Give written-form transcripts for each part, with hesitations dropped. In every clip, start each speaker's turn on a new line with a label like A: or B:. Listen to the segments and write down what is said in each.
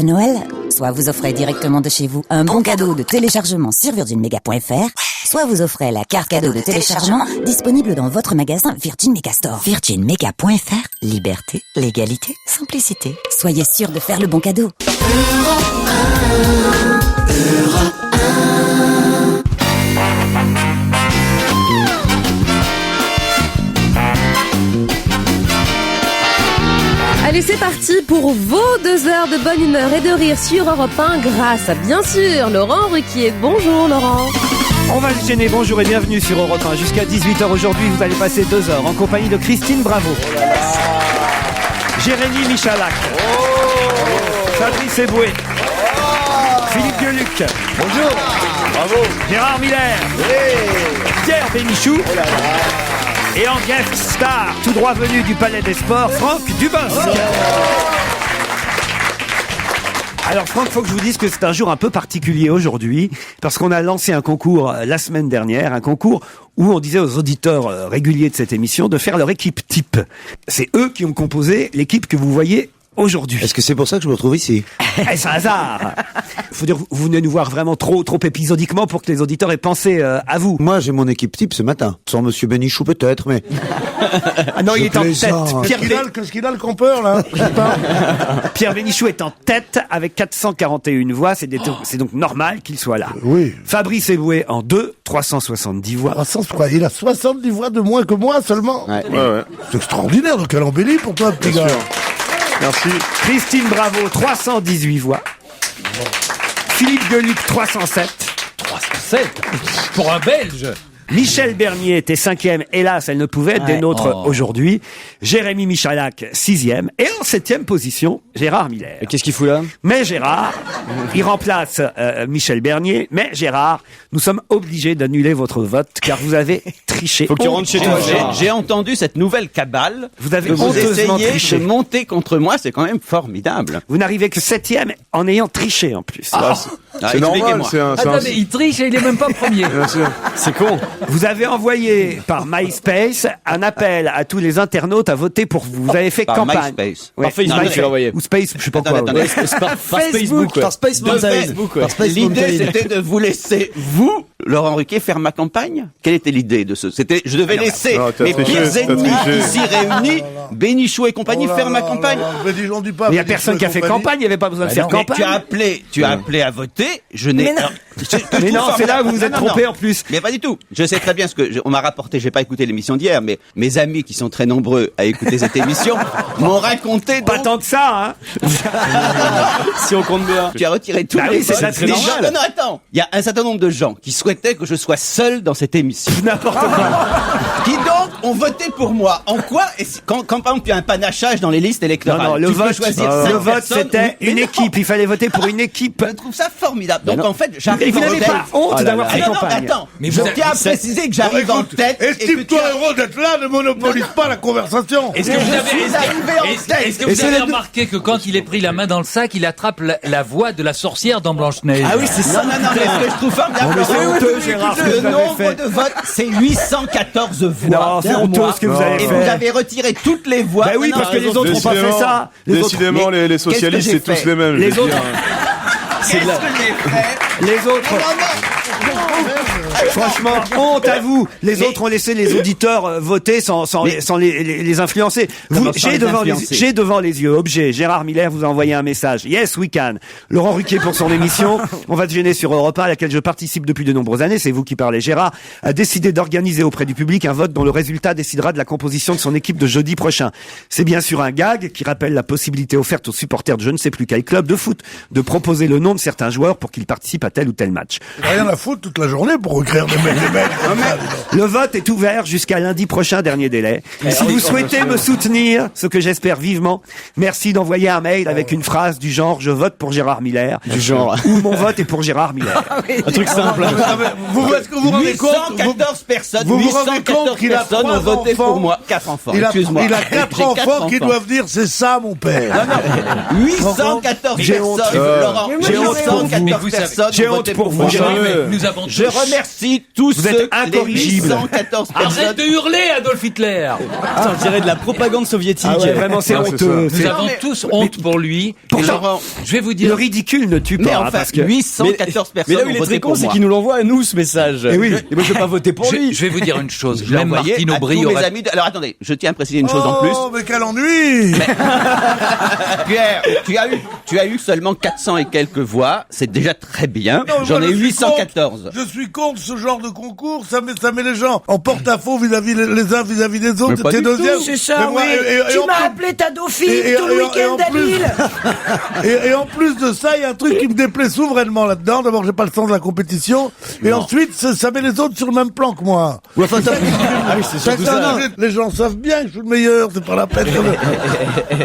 A: ce Noël, soit vous offrez directement de chez vous un bon cadeau de téléchargement sur virginmega.fr, soit vous offrez la carte cadeau de téléchargement disponible dans votre magasin Virgin Megastore. Virginmega.fr, liberté, légalité, simplicité. Soyez sûr de faire le bon cadeau.
B: Allez, c'est parti pour vos 2 heures de bonne humeur et de rire sur Europe 1 grâce à, bien sûr, Laurent Ruquier. Bonjour Laurent.
C: On va se gêner, bonjour et bienvenue sur Europe 1. Jusqu'à 18h aujourd'hui, vous allez passer 2 heures en compagnie de Christine Bravo, Jérémy Michalak, Fabrice Eboué, Philippe Gueluc, bonjour, bravo, Gérard Miller, Pierre Bénichou, et en guest star, tout droit venu du Palais des Sports, Franck Dubosc. Alors Franck, faut que je vous dise que c'est un jour un peu particulier aujourd'hui, parce qu'on a lancé un concours la semaine dernière, un concours où on disait aux auditeurs réguliers de cette émission de faire leur équipe type. C'est eux qui ont composé l'équipe que vous voyez aujourd'hui.
D: Est-ce que c'est pour ça que je me retrouve ici?
C: C'est un hasard. Faut dire, vous venez nous voir vraiment trop épisodiquement pour que les auditeurs aient pensé à vous.
D: Moi, j'ai mon équipe type ce matin. Sans Monsieur Bénichou peut-être, mais...
C: Ah non, il est en tête.
E: Qu'est-ce qu'il a le campeur, là? Je sais pas.
C: Pierre Bénichou est en tête avec 441 voix. C'est donc normal qu'il soit là.
E: Oui.
C: Fabrice Eboué en 2, 370 voix.
E: 300, quoi. Il a 70 voix de moins que moi seulement.
D: Ouais.
E: C'est extraordinaire, donc quelle embellie pour toi, petit gars.
F: Merci.
C: Christine Bravo, 318 voix. Philippe Gueluc, 307.
G: 307 pour un Belge.
C: Michel Bernier était 5e. Hélas, elle ne pouvait être des nôtres aujourd'hui. Jérémy Michalak, 6e. Et en 7e position, Gérard Miller.
D: Et qu'est-ce qu'il fout là?
C: Mais Gérard, il remplace Michel Bernier. Mais Gérard, nous sommes obligés d'annuler votre vote car vous avez triché.
H: Faut que tu rentres chez toi. J'ai entendu cette nouvelle cabale.
C: Vous avez
H: que vous
C: honteusement
H: essayez
C: triché.
H: de monter contre moi, c'est quand même formidable.
C: Vous n'arrivez que 7e en ayant triché en plus.
F: C'est normal, c'est un...
G: Attends, mais il triche et il est même pas premier.
F: Bien sûr.
H: C'est con.
C: Vous avez envoyé par MySpace un appel à tous les internautes à voter pour vous. Vous avez fait
H: Par
C: campagne.
H: MySpace.
C: Ouais,
H: Par Facebook,
C: MySpace.
H: tu l'as envoyé.
C: Ou Space, je sais pas quoi.
H: Attendez,
C: ouais.
H: par
D: Facebook, par Space
H: De
D: Mountain.
H: Facebook, ouais.
D: Par Space
H: L'idée,
D: Mountain.
H: c'était de vous laisser, vous, Laurent Ruquier, faire ma campagne. Quelle était l'idée de ce? C'était, je devais laisser
F: non, t'as
H: mes
F: triché,
H: pires
F: t'as
H: ennemis
F: triché.
H: ici réunis, Bénichou et compagnie, faire ma campagne.
E: Mais dis, on dit pas.
C: Mais il y a personne qui a fait campagne, il n'y avait pas besoin de faire
H: Mais
C: campagne.
H: tu as appelé à voter. Je n'ai.
C: Mais non, c'est là où vous êtes trompé en plus.
H: Mais pas du tout. Je sais très bien ce que on m'a rapporté. J'ai pas écouté l'émission d'hier, mais mes amis qui sont très nombreux à écouter cette émission m'ont raconté.
C: Pas tant que ça, hein.
H: Si on compte bien. Tu as retiré tous
C: Bah
H: les
C: oui, c'est
H: votes.
C: ça, c'est normal.
H: Non, attends. Il y a un certain nombre de gens qui souhaitaient que je sois seul dans cette émission.
C: N'importe quoi.
H: Qui donc ont voté pour moi. En quoi quand par exemple il y a un panachage dans les listes électorales.
C: Non, le
H: tu peux
C: vote,
H: choisir
C: le
H: 5
C: vote,
H: personnes
C: c'était
H: ou- mais
C: une
H: non.
C: équipe. Il fallait voter pour une équipe.
H: Je trouve ça formidable. Donc en fait,
C: Et
H: j'arrive
C: vous
H: en
C: n'avez
H: tête.
C: pas honte d'avoir fait
H: non,
C: campagne.
H: attends.
G: Mais
H: Je
G: vous avez-
H: tiens à préciser que j'arrive en tête. et que
E: Estime-toi
H: tu as-
E: heureux d'être là, ne monopolise pas la conversation.
G: Est-ce que vous avez,
H: suis arrivé en tête.
G: est-ce que vous avez remarqué que quand il est pris la main dans le sac, il attrape la voix de la sorcière dans Blanche-Neige?
H: Ah oui, c'est ça. Non, mais ce que je trouve formidable,
C: mais c'est
H: Laurent,
C: honteux,
H: oui,
C: Gérard, ce que
H: le
C: vous avez
H: nombre
C: fait.
H: de votes, c'est 814 voix.
C: Non, c'est
H: pour
C: honteux
H: moi.
C: ce que vous avez
H: Et
C: fait.
H: vous avez retiré toutes les voix.
C: Bah oui,
H: Non,
C: parce que
H: non,
C: les autres n'ont pas fait ça.
F: Décidément,
H: Mais
F: les socialistes,
H: qu'est-ce que
F: c'est
H: j'ai
F: tous les mêmes. je
C: Les
F: veux
C: autres-
F: dire.
H: Qu'est-ce que j'ai fait?
C: Les autres. Franchement, honte à vous. Les
H: Mais-
C: autres ont laissé les auditeurs voter sans les influencer. Vous,
H: Comment sans les influencer
C: j'ai devant les yeux, objet. Gérard Miller vous a envoyé un message. Yes, we can. Laurent Ruquier pour son émission. On va te gêner sur Europe 1, à laquelle je participe depuis de nombreuses années. C'est vous qui parlez. Gérard a décidé d'organiser auprès du public un vote dont le résultat décidera de la composition de son équipe de jeudi prochain. C'est bien sûr un gag qui rappelle la possibilité offerte aux supporters de je ne sais plus quel club de foot de proposer le nom de certains joueurs pour qu'ils participent à tel ou tel match.
E: Rien à foutre toute la journée pour écrire des mails.
C: Le vote est ouvert jusqu'à lundi prochain, dernier délai. Si vous souhaitez me soutenir, ce que j'espère vivement, merci d'envoyer un mail avec une phrase du genre « Je vote pour Gérard Miller »
H: Du genre.
C: ou « Mon vote est pour Gérard Miller ».
H: Un truc simple.
E: Est-ce que vous vous rendez compte
H: 814 personnes.
E: vous vous rendez compte qu'il a
H: 814 personnes ont
E: 3
H: voté
E: enfants
H: pour moi. 4 enfants.
E: Il a
H: Excuse-moi.
E: 4
H: J'ai
E: enfants qui doivent dire c'est ça mon père.
H: 814
C: J'ai honte.
H: personnes. Laurent,
C: j'ai honte pour vous.
H: 814 personnes
C: J'ai
H: ont
C: honte
H: voté
C: pour vous.
H: moi.
G: Jérémy, mais nous avons
H: Je remercie remercie tous
C: Vous êtes
H: les
C: incorrigible.
H: 814
G: Arrête
H: personnes.
G: de hurler, Adolf Hitler.
I: Putain, on dirait de la propagande soviétique.
C: Ah ouais, vraiment, c'est
F: Non, c'est
C: honteux.
G: Nous
C: C'est-
G: avons tous honte pour lui.
C: Pourtant,
G: Et Laurent, je vais vous
C: Le
G: dire,
C: ridicule ne tue
H: Mais
C: pas, hein,
H: enfin,
C: parce que...
H: 814
I: Mais
H: personnes
I: là où
H: ont
I: il est
H: voté
I: très con,
H: pour
I: c'est
H: moi.
I: qu'il nous l'envoie à nous, ce message.
C: Eh oui.
I: Et moi, je vais pas voter pour lui.
G: je vais vous dire une chose.
H: Je l'ai
G: Même
H: envoyé
G: Martine
H: à
G: Aubry
H: tous mes
G: aurait...
H: amis. Alors attendez, je tiens à préciser une chose en plus.
E: Oh, mais quel ennui!
H: Pierre, tu as eu seulement 400 et quelques voix. C'est déjà très bien.
E: Non,
H: J'en
E: moi,
H: ai
E: je suis
H: 814.
E: Je suis contre ce genre de concours, ça met les gens en porte-à-faux vis-à-vis les uns vis-à-vis des
H: Mais
E: autres.
H: pas
E: T'es
H: du
E: deuxième.
H: tout.
J: C'est ça,
E: Mais moi,
J: oui.
E: et
J: Tu
E: en
J: m'as
E: plus-
J: appelé ta dauphine
E: et-
J: tout le
E: et-
J: week-end
E: et en
J: à
E: plus-
J: Lille.
E: Et en plus de ça, il y a un truc qui me déplaît souverainement là-dedans. D'abord, j'ai pas le sens de la compétition. Et ensuite, ça met les autres sur le même plan que moi.
I: Ah oui, c'est surtout ça.
E: Les gens savent bien que je suis le meilleur, c'est pas la peine.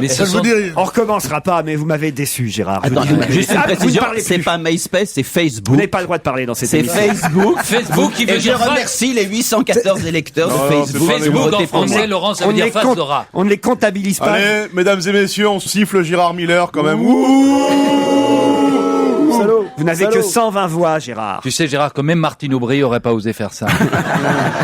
G: Mais
E: Ça,
G: ce
E: je vous
G: sont...
E: dis,
C: On recommencera pas, mais vous m'avez déçu, Gérard. Je vous
H: Attends,
C: dis-
H: juste une
C: Ah, vous ne
H: précision.
C: parlez
H: C'est
C: plus.
H: pas MySpace, c'est
C: Vous
H: Facebook.
C: n'avez pas le droit de parler dans cette
H: C'est
C: émission.
H: Facebook.
G: Facebook qui veut
H: Et je
G: dire face.
H: remercie les 814 électeurs de
F: Non,
H: Facebook.
F: c'est pas
H: qui ont
G: Facebook
H: voté
G: en
H: pour moi.
G: français, Laurent, ça
C: On
G: veut
C: ne
G: dire
C: les
G: face
C: compte-
G: d'aura.
C: on ne les comptabilise pas.
F: Allez, mesdames et messieurs, on siffle Gérard Miller quand même.
C: Vous n'avez que 120 voix, Gérard.
G: Tu sais, Gérard, que même Martine Aubry aurait pas osé faire ça.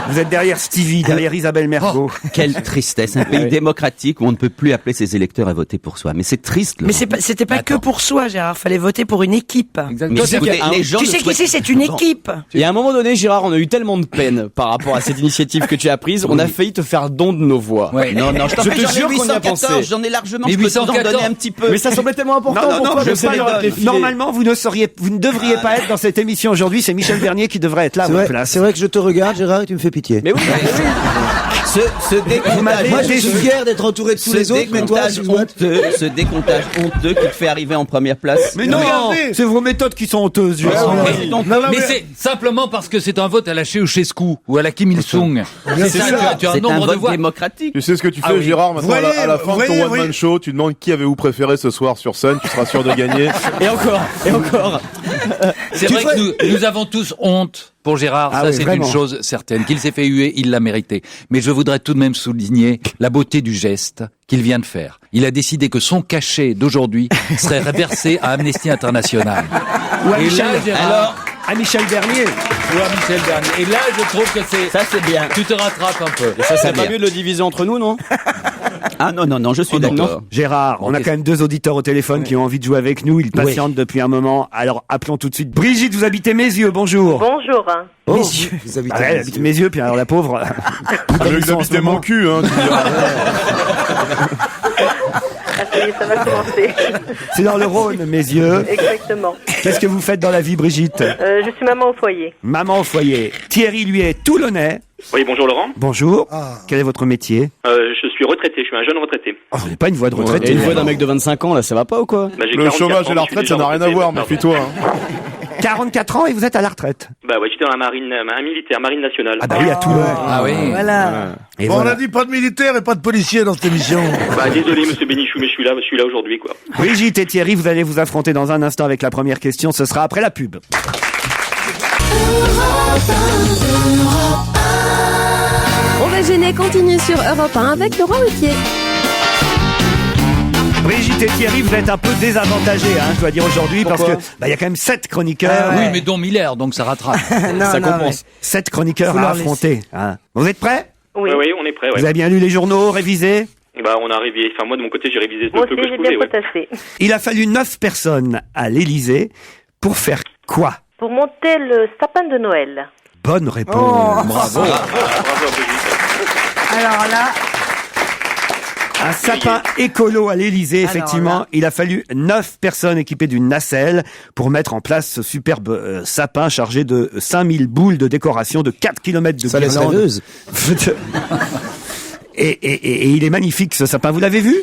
C: Vous êtes derrière Stevie, derrière Isabelle Mergo.
H: Quelle tristesse. Un pays démocratique où on ne peut plus appeler ses électeurs à voter pour soi. Mais c'est triste,
J: Mais
H: Laurent.
J: c'était pas que pour soi, Gérard. Fallait voter pour une équipe.
H: Mais écoutez, les gens
J: Tu
H: ne
J: sais
H: souhaitent-
J: qu'ici, c'est une
H: Bon.
J: équipe.
I: Et à un moment donné, Gérard, on a eu tellement de peine par rapport à cette initiative que tu as prise, on a failli te faire don de nos voix.
G: Ouais.
H: Non, je t'en
I: Je
H: prie,
I: te
H: j'en ai
I: jure qu'on y a
H: 814,
I: pensé.
H: j'en ai largement,
G: Mais
H: je peux t'en
G: 814.
H: donner un petit peu.
I: Mais ça semblait tellement important
H: Non, non,
I: pour
H: non,
I: toi
H: je
I: de
H: sais
I: pas
H: pas,
I: les filer.
C: Normalement, vous ne devriez pas être dans cette émission aujourd'hui. C'est Michel Bernier qui devrait être là à votre place.
D: C'est vrai que je te regarde, Gérard, et tu me fais pitié.
I: Mais oui,
H: Ce décomptage,
D: Moi, je suis fier d'être entouré de tous les autres, mais toi, excuse-moi.
H: ce décomptage honteux qui te fait arriver en première place.
C: Mais non,
E: Regardez.
C: c'est vos méthodes qui sont honteuses, Gérard.
H: Mais donc,
G: Mais c'est simplement parce que c'est un vote à la Ceausescu ou à la Kim Il-sung. C'est ça, tu as un
H: c'est un
G: nombre de
H: vote
G: voix.
H: démocratique.
F: Tu sais ce que tu fais,
G: Ah oui.
F: Gérard, maintenant,
E: Voyez,
F: à la fin de ton
E: voyez,
F: one-man
E: oui.
F: show, tu demandes qui avez-vous préféré ce soir sur scène, tu seras sûr de gagner.
I: et encore.
G: C'est vrai que nous avons tous honte pour Gérard,
C: Ah
G: ça
C: oui,
G: c'est
C: vraiment.
G: une chose certaine. Qu'il s'est fait huer, il l'a mérité. Mais je voudrais tout de même souligner la beauté du geste qu'il vient de faire. Il a décidé que son cachet d'aujourd'hui serait reversé à Amnesty International.
C: Ou à
G: Et
C: Michel,
G: là, Gérard,
C: alors, à Michel Bernier.
G: ou à Michel Bernier. Et là, je trouve que c'est...
H: Ça, c'est bien.
G: Tu te rattrapes un peu.
I: Ça, c'est
H: bien.
I: pas mieux de le diviser entre nous, non?
H: Ah non, je suis d'accord.
C: Gérard, on a quand même 2 auditeurs au téléphone qui ont envie de jouer avec nous. Ils patientent depuis un moment. Alors, appelons tout de suite Brigitte. Vous habitez Mézieux. Bonjour.
K: Bonjour.
C: Oh.
D: Messieurs, vous habitez
C: Ah ouais, elle habite Mézieux, puis alors la pauvre.
F: Le que d'habiter mon cul, hein, tu diras.
K: Ah, ça y est, ça va commencer.
C: C'est dans le Rhône, Mézieux.
K: Exactement.
C: Qu'est-ce que vous faites dans la vie, Brigitte?
K: Je suis maman au foyer.
C: Maman au foyer. Thierry, lui, est toulonnais.
L: Oui, bonjour Laurent.
C: Bonjour. Quel est votre métier?
L: Je suis retraité, je suis un jeune retraité.
C: Oh, vous n'avez pas une voix de
I: Et
C: retraité.
I: une voix d'un mec de 25 ans, là, ça va pas ou quoi?
L: Bah, j'ai
F: Le
L: 44
F: chômage
L: ans,
F: et la
L: je suis
F: retraite, ça
L: déjà
F: n'a rien à
L: retraité,
F: voir,
L: pardon.
F: méfie-toi. Hein.
C: 44 ans et vous êtes à la retraite.
L: Bah ouais, j'étais dans la marine, un militaire, marine nationale.
C: Ah bah oui, à Toulon.
G: Ah oui.
J: Voilà.
C: Et
E: Bon, on
C: voilà.
E: a dit pas de militaire et pas de policier dans cette émission.
L: Bah désolé monsieur Bénichou, mais je suis là aujourd'hui quoi.
C: Brigitte et Thierry, vous allez vous affronter dans un instant avec la première question. Ce sera après la pub.
B: On va gêner continue sur Europe 1 avec Laurent Ruquier.
C: Brigitte et Thierry, vous êtes un peu désavantagés, je dois dire aujourd'hui, parce que il y a quand même 7 chroniqueurs.
G: Oui, mais dont Miller, donc ça rattrape.
I: Ça compense.
C: 7 chroniqueurs
J: Faut
C: à
J: leur
C: affronter. Vous êtes prêts?
K: Oui.
L: Oui, on est prêt, ouais.
C: Vous avez bien lu les journaux, révisé?
L: Bah on a révisé, enfin moi de mon côté j'ai révisé
K: Moi
L: le peu
K: aussi,
L: que je
K: j'ai bien
L: pouvais, ouais.
K: potassé.
C: Il a fallu 9 personnes à l'Élysée pour faire quoi?
K: Pour monter le sapin de Noël.
C: Bonne réponse.
J: Oh.
C: Bravo.
L: Bravo à Brigitte.
J: Alors là,
C: Un sapin écolo à l'Élysée,
J: Alors
C: effectivement.
J: là.
C: Il a fallu 9 personnes équipées d'une nacelle pour mettre en place ce superbe sapin chargé de 5000 boules de décoration, de 4 km de
D: Ça laisse
C: guirlandes.
D: rêveuse.
C: Et il est magnifique, ce sapin. Vous l'avez vu?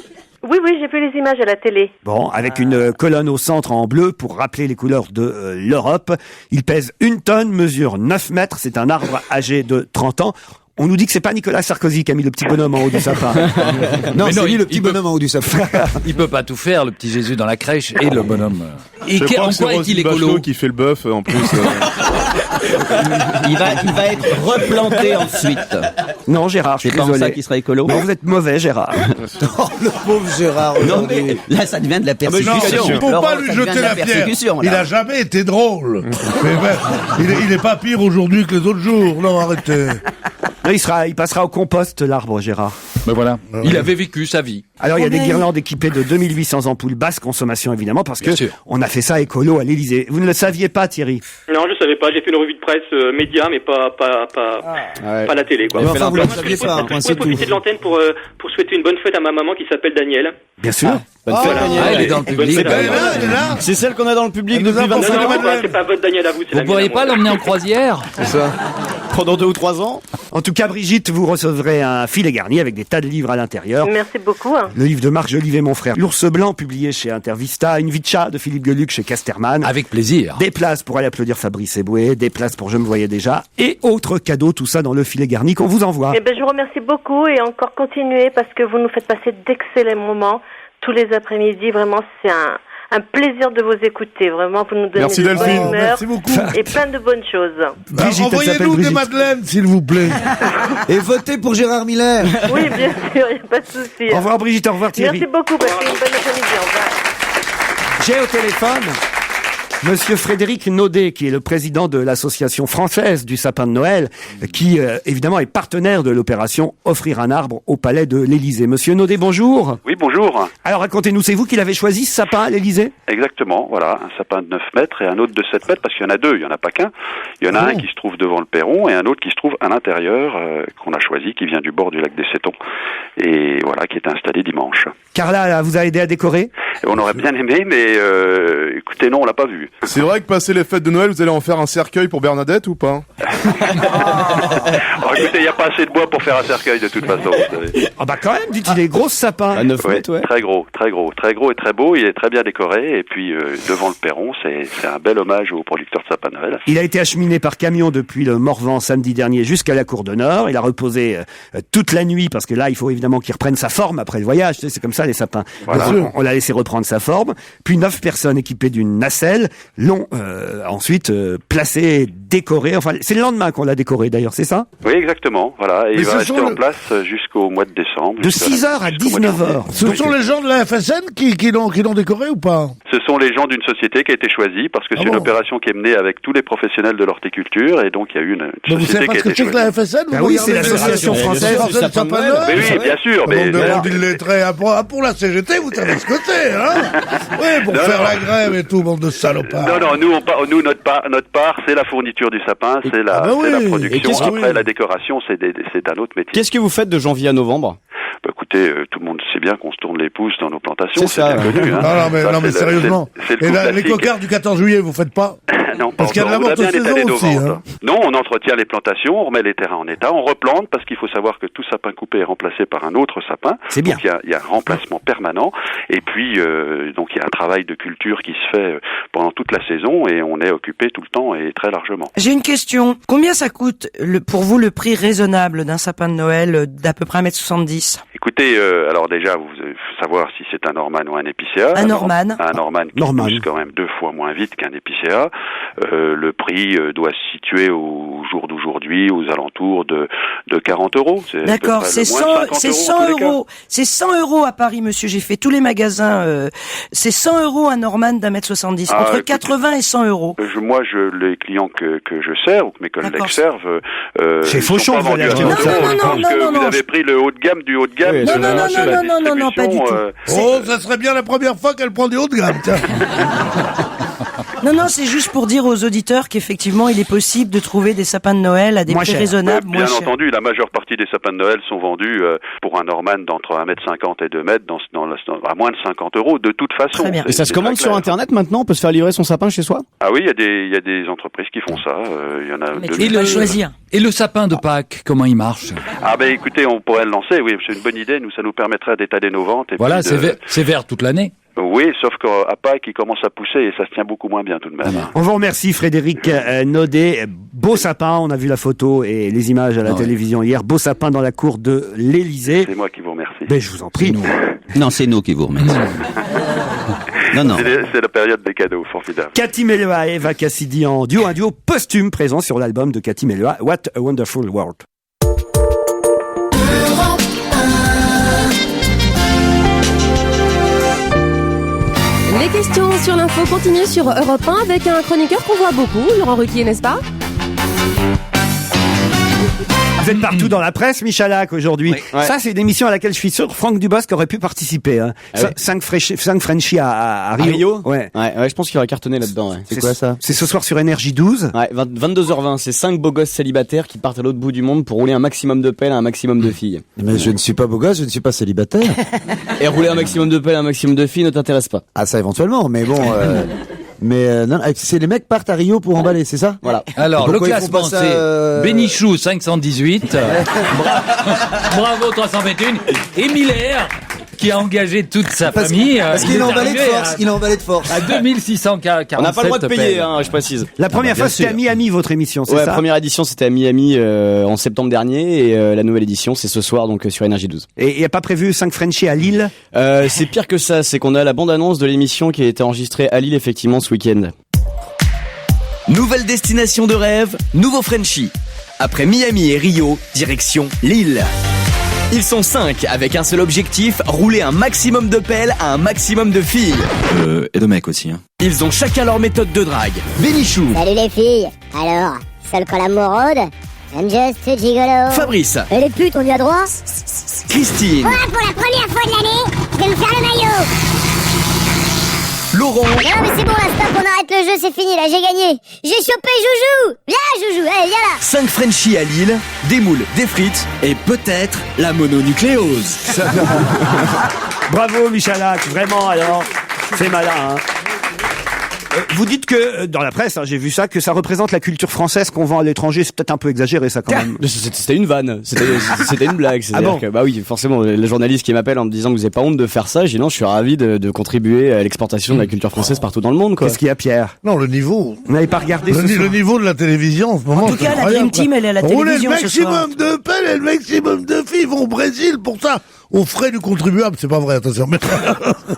K: Oui, j'ai vu les images à la télé.
C: Bon, avec une colonne au centre en bleu pour rappeler les couleurs de l'Europe. Il pèse 1 tonne, mesure 9 mètres. C'est un arbre âgé de 30 ans. On nous dit que c'est pas Nicolas Sarkozy qui a mis le petit bonhomme en haut du sapin.
D: Non,
G: Mais
D: c'est
G: non,
D: lui le
G: il
D: petit
G: peut-
D: bonhomme en haut du sapin.
G: Il peut pas tout faire, le petit Jésus dans la crèche et le bonhomme. Et
F: Je crois
G: en
F: que c'est
G: quoi est-il
F: Roselyne
G: écolo?
F: Bachelot qui fait le bœuf en plus.
H: Il va être replanté ensuite.
C: Non, Gérard, je
H: C'est
C: suis
H: pas en
C: désolé.
H: ça qu'il sera écolo.
C: Non, vous êtes mauvais, Gérard.
D: Oh, le pauvre Gérard.
H: Non
D: aujourd'hui.
H: mais là ça devient de la
E: Non,
H: persécution.
E: il faut
H: Laurent,
E: pas lui
H: ça devient
E: jeter
H: de
E: la pierre.
H: persécution,
E: Il
H: là.
E: a jamais été drôle. Mais ben, il est pas pire aujourd'hui que les autres jours. Non, arrêtez.
C: Non, il passera au compost, l'arbre, Gérard.
G: Ben voilà. Il avait vécu sa vie.
C: Alors, il y a des guirlandes équipées de 2800 ampoules basse consommation, évidemment, parce que
G: Bien sûr.
C: on a fait ça écolo à l'Élysée. Vous ne le saviez pas, Thierry?
L: Non, je savais pas. J'ai fait une revue de presse média, mais pas la télé, quoi.
D: Mais enfin, vous ne
L: Moi,
D: saviez
L: je
D: pas,
L: pourrais
D: point, c'est tout.
L: profiter de l'antenne pour souhaiter une bonne fête à ma maman qui s'appelle Danielle.
C: Bien sûr.
I: Bonne fête,
L: Voilà.
I: Daniel.
G: Ah, elle est dans le
L: Bonne
G: public.
L: fête à
E: Elle est
L: ma
E: là,
L: maman.
E: elle est là.
I: C'est celle qu'on a dans le public
E: Elle nous a
I: depuis
E: apporté
I: 25
E: la
I: ans.
E: Madeleine.
L: C'est pas votre Danielle à vous, c'est la
G: Vous pourriez
L: mienne à moi.
G: pas l'emmener en croisière?
I: C'est ça. Pendant 2 ou 3 ans.
C: En tout cas, Brigitte, vous recevrez un filet garni avec des tas de livres à l'intérieur.
K: Merci beaucoup.
C: Le livre de Marc Jolivet, mon frère. L'ours blanc, publié chez Intervista. Une vie de chat de Philippe Gueluc chez Casterman.
G: Avec plaisir.
C: Des places pour aller applaudir Fabrice Eboué, des places pour Je me voyais déjà, et autres cadeaux, tout ça dans le filet garni qu'on vous envoie.
K: Eh ben, je vous remercie beaucoup et encore continuez parce que vous nous faites passer d'excellents moments tous les après-midi. Vraiment, c'est un plaisir de vous écouter. Vraiment, vous nous donnez
F: Merci,
K: de
F: Delphine.
K: bonne humeur
E: Merci beaucoup.
K: et plein de bonnes choses.
C: Brigitte, elle s'appelle
E: Envoyez-nous des
C: Brigitte.
E: madeleines, s'il vous plaît.
D: Et votez pour Gérard Miller.
K: Oui, bien sûr, il n'y a pas de souci.
C: Au revoir Brigitte, au revoir Thierry.
K: Merci beaucoup, passez une bonne après-midi. Au revoir.
C: J'ai au téléphone Monsieur Frédéric Naudet, qui est le président de l'association française du sapin de Noël, qui évidemment est partenaire de l'opération Offrir un arbre au palais de l'Élysée. Monsieur Naudet, bonjour.
M: Oui, bonjour.
C: Alors racontez-nous, c'est vous qui l'avez choisi ce sapin à l'Élysée?
M: Exactement, voilà, un sapin de 9 mètres et un autre de 7 mètres, parce qu'il y en a deux, il n'y en a pas qu'un. Il y en a un qui se trouve devant le perron et un autre qui se trouve à l'intérieur, qu'on a choisi, qui vient du bord du lac des Sétons, et voilà, qui est installé dimanche.
C: Carla vous a aidé à décorer?
M: Et on aurait bien aimé, mais écoutez, non, on l'a pas vu.
F: C'est vrai que passer les fêtes de Noël, vous allez en faire un cercueil pour Bernadette ou pas?
M: Alors, écoutez, il n'y a pas assez de bois pour faire un cercueil de toute façon. Vous savez.
C: Ah bah quand même, dites-il est gros ce sapin.
I: À 9
M: Ouais,
I: mètres, ouais.
M: très gros et très beau, il est très bien décoré, et puis devant le perron, c'est un bel hommage aux producteurs de sapin de Noël.
C: Il a été acheminé par camion depuis le Morvan samedi dernier jusqu'à la Cour d'Honneur. Il a reposé toute la nuit parce que là, il faut évidemment qu'il reprenne sa forme après le voyage. Tu sais, c'est comme ça les sapins.
M: Voilà.
C: Donc, on l'a laissé reprendre sa forme. Puis 9 personnes équipées d'une nacelle l'ont ensuite placé, décoré. Enfin, c'est le lendemain qu'on l'a décoré d'ailleurs, c'est ça?
M: Oui, exactement, voilà, et
E: Mais
M: il va
E: ce
M: rester
E: sont
M: en place jusqu'au mois de décembre.
C: De
M: jusqu'à
C: 6h à
M: jusqu'au mois de janvier.
C: 19h.
E: Ce sont les gens de la FSN qui l'ont décoré ou pas?
M: Ce sont les gens d'une société qui a été choisie parce que
E: Ah
M: c'est une
E: bon
M: opération qui est menée avec tous les professionnels de l'horticulture et donc il y a eu une
E: Mais vous savez
M: société
E: pas
M: qui
E: ce
M: a
E: que
M: été
E: c'est que la
M: choisie.
E: FSN?
C: Ben
E: vous
C: oui, c'est
E: regardez
C: l'association
E: les-
C: française
E: les-
I: du sapin de Noël.
M: Mais oui, bien sûr, mais
E: On demande
M: voilà.
E: illettré. Pour la CGT, vous savez ce que c'est, hein? Oui, pour
M: Non,
E: faire
M: non.
E: la grève et tout, bande de salopards.
M: Non, nous notre part, c'est la fourniture du sapin, c'est la,
E: Ah ben
M: c'est la
E: oui.
I: Et
M: production.
I: qu'est-ce que-
M: Après,
E: oui.
M: la décoration, c'est un autre métier.
I: Qu'est-ce que vous faites de janvier à novembre?
M: Bah, écoutez, tout le monde sait bien qu'on se tourne les pouces dans nos plantations,
I: C'est ça,
M: bien connu. Hein.
E: Non, mais
M: Ça, c'est
E: sérieusement.
M: c'est le
E: Et
M: coup
E: là, les
M: classique.
E: cocards du 14 juillet, vous faites pas?
M: Non, pas
E: Parce qu'il y a de la
M: encore. On a
E: morte
M: bien
E: saison
M: étalé nos
E: aussi,
M: ventes.
E: hein.
M: Non, on entretient les plantations, on remet les terrains en état, on replante parce qu'il faut savoir que tout sapin coupé est remplacé par un autre sapin.
C: C'est bien.
M: Donc il y a un remplacement permanent et puis donc il y a un travail de culture qui se fait pendant toute la saison et on est occupé tout le temps et très largement.
J: J'ai une question. Combien ça coûte pour vous le prix raisonnable d'un sapin de Noël d'à peu près 1m70?
M: Écoutez, alors déjà, vous faut savoir si c'est un Norman ou un épicéa.
J: Un Norman.
M: Un Norman qui
C: Norman.
M: pousse quand même 2 fois moins vite qu'un épicéa. Le prix doit se situer au jour d'aujourd'hui aux alentours de 40 euros. C'est à peu
J: D'accord,
M: près
J: c'est
M: le moins de 50
J: 100
M: en tous les cas.
J: euros. C'est 100 euros à Paris, monsieur. J'ai fait tous les magasins. C'est 100 euros un Norman d'1m70.
M: Ah,
J: Entre
M: écoutez,
J: 80 et 100 euros.
M: Moi, les clients que je sers ou que mes collègues
J: D'accord.
M: servent,
C: C'est
M: ils
C: Fauchon
M: sont
C: que
M: pas
C: vous allez
M: vendus à
C: acheter.
M: 100 euros.
J: Non,
M: Je
J: non,
M: pense
J: non,
M: que
J: non,
M: vous
J: non,
M: avez pris le haut de gamme du haut de gamme.
I: Oui,
M: de
I: non,
M: la-
I: non,
M: de la
J: non, pas du
M: distribution,
J: tout.
E: Oh, ça serait bien la première fois qu'elle prend du haut de gamme, tiens.
J: Non, c'est juste pour dire aux auditeurs qu'effectivement, il est possible de trouver des sapins de Noël à des
C: Moins
J: prix
C: cher.
J: raisonnables,
M: Bien
J: moins chers.
M: entendu, la majeure partie des sapins de Noël sont vendus pour un Norman d'entre 1m50 et 2 mètres à moins de 50 euros de toute façon.
J: Très bien.
I: Et ça se
M: C'est
I: commande
M: très
I: sur
M: clair.
I: Internet maintenant? On peut se faire livrer son sapin chez soi?
M: Ah oui, il y a des entreprises qui font ça. Il y en a
J: Mais
M: deux.
J: tu peux pas choisir.
G: Et le sapin de Pâques, comment il marche?
M: Ah ben écoutez, on pourrait le lancer. Oui, c'est une bonne idée. Ça nous permettrait d'étaler nos ventes. Et
G: Voilà,
M: puis de-
G: c'est vert toute l'année.
M: Oui, sauf qu'à Pâques, il commence à pousser et ça se tient beaucoup moins bien tout de même.
C: On vous remercie Frédéric Naudet. Beau sapin, on a vu la photo et les images à la télévision hier. Beau sapin dans la cour de l'Élysée.
M: C'est moi qui vous remercie.
C: Ben, je vous en prie.
H: Non, c'est nous qui vous remercions. Non.
M: C'est la période des cadeaux, formidable.
C: Cathy Melua et Eva Cassidy en duo, un duo posthume présent sur l'album de Cathy Melua, What a Wonderful World.
B: Les questions sur l'info continuent sur Europe 1 avec un chroniqueur qu'on voit beaucoup, Laurent Ruquier, n'est-ce pas?
C: Vous êtes partout dans la presse, Michalak, aujourd'hui.
I: Ouais.
C: Ça, c'est une émission à laquelle je suis sûr Franck Dubosc aurait pu participer. Hein.
I: Ah oui.
C: 5 Frenchies à Rio. Ouais.
I: Ouais, je pense qu'il aurait cartonné là-dedans. Ouais.
D: C'est quoi ça?
C: C'est ce soir sur Énergie 12.
I: Ouais, 22h20, c'est 5 beaux gosses célibataires qui partent à l'autre bout du monde pour rouler un maximum de pelles à un maximum de filles.
D: Mais je ne suis pas beau gosse, je ne suis pas célibataire.
I: Et rouler un maximum de pelles à un maximum de filles ne t'intéresse pas.
D: Ah, ça éventuellement, mais bon. Non, c'est les mecs partent à Rio pour emballer, c'est ça?
I: Voilà.
G: Alors,
D: Et
G: le
D: pourquoi ils font
G: classement,
D: pas ça,
G: c'est Bénichou 518, Bravo 321, et Miller, qui a engagé toute sa famille.
D: Parce qu'il
G: est
D: a emballé de
G: arrivé
D: force, il a emballé de force.
G: à 2647.
I: On n'a pas le droit de payer, hein, je précise.
C: La première
I: bien
C: fois, c'était
I: sûr.
C: à Miami, votre émission, c'est
I: Ouais,
C: ça?
I: première édition, c'était à Miami en septembre dernier, et la nouvelle édition, c'est ce soir, donc sur Énergie 12.
C: Et il n'y a pas prévu 5 Frenchies à Lille?
I: C'est pire que ça, c'est qu'on a la bande-annonce de l'émission qui a été enregistrée à Lille, effectivement, ce week-end.
N: Nouvelle destination de rêve, nouveau Frenchie. Après Miami et Rio, direction Lille. Ils sont 5 avec un seul objectif, rouler un maximum de pelles à un maximum de filles.
O: Et de mecs aussi, hein.
N: Ils ont chacun leur méthode de drague. Bénichou.
P: Salut les filles. Alors, seul quand l'amour rôde, I'm just a gigolo.
N: Fabrice.
P: Et les putes, on y a droit?
N: Christine.
P: Voilà, pour la première fois de l'année, je vais me faire le maillot.
N: Laurent.
P: Non mais c'est bon, là, stop, on arrête le jeu, c'est fini, là, j'ai gagné. J'ai chopé Joujou. Viens Joujou, allez, viens là.
N: 5 Frenchies à Lille, des moules, des frites et peut-être la mononucléose.
C: Bravo, Michalak, vraiment, alors. C'est malin, hein. Vous dites que, dans la presse, hein, j'ai vu ça, que ça représente la culture française qu'on vend à l'étranger. C'est peut-être un peu exagéré, ça, quand même.
I: C'était une vanne, c'était une blague.
C: Ah bon?
I: Que, bah oui, forcément, le journaliste qui m'appelle en me disant que vous n'avez pas honte de faire ça, j'ai dit non, je suis ravi de contribuer à l'exportation de la culture française partout dans le monde, quoi.
C: Qu'est-ce qu'il y a, Pierre?
E: Non, le niveau.
C: Vous n'avez pas regardé ce
E: Le
C: soir?
E: niveau de la télévision en ce moment.
J: En tout cas, la Dream Team, elle est à la télévision ce soir.
E: Le maximum de pelles et le maximum de filles vont au Brésil pour ça. Aux frais du contribuable, c'est pas vrai, attention. Mais...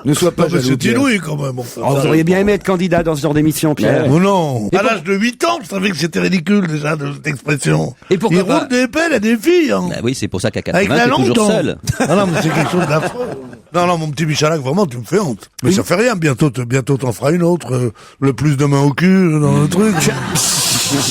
D: Ne sois pas jaloux,
E: c'est
D: Pierre.
E: inouï quand même. Enfin,
C: Oh, vous auriez bien aimé être candidat dans ce genre d'émission, Pierre.
E: Oh non. À l'âge de 8 ans, je savais que c'était ridicule déjà de cette expression.
H: Et pourquoi
E: Ils
H: pas
E: roulent des pelles à des filles. Hein.
H: Bah oui, c'est pour ça qu'à
E: Avec
H: 80,
E: la
H: t'es
E: langue
H: toujours
E: dans-
H: seul.
E: Ah non, mais c'est quelque chose d'affreux. Non, mon petit Michalak, vraiment, tu me fais honte. Mais ça fait rien, bientôt t'en feras une autre, le plus de mains au cul, dans le truc.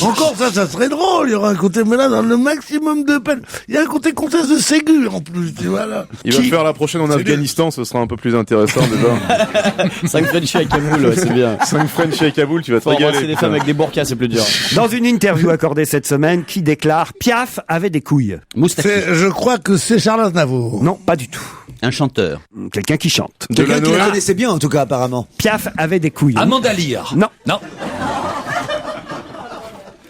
E: Encore ça serait drôle, il y aura un côté, mais là, dans le maximum de peine, il y a un côté comtesse de Ségur, en plus, tu vois, là.
F: Il va faire la prochaine en Afghanistan, ce sera un peu plus intéressant déjà.
I: 5 Frenchies à Kaboul, ouais, c'est bien.
F: 5 Frenchies à Kaboul, tu vas te
I: Faut embrasser
F: régaler.
I: des femmes avec des burkas, c'est plus dur.
C: Dans une interview accordée cette semaine, qui déclare Piaf avait des couilles.
E: Je crois que c'est Charles Aznavour.
C: Non, pas du tout.
H: Un chanteur.
C: Quelqu'un qui chante.
D: Quelqu'un qui la connaissait bien, en tout cas, apparemment.
C: Piaf avait des couilles.
G: Amanda Lear.
C: Non.
G: Non.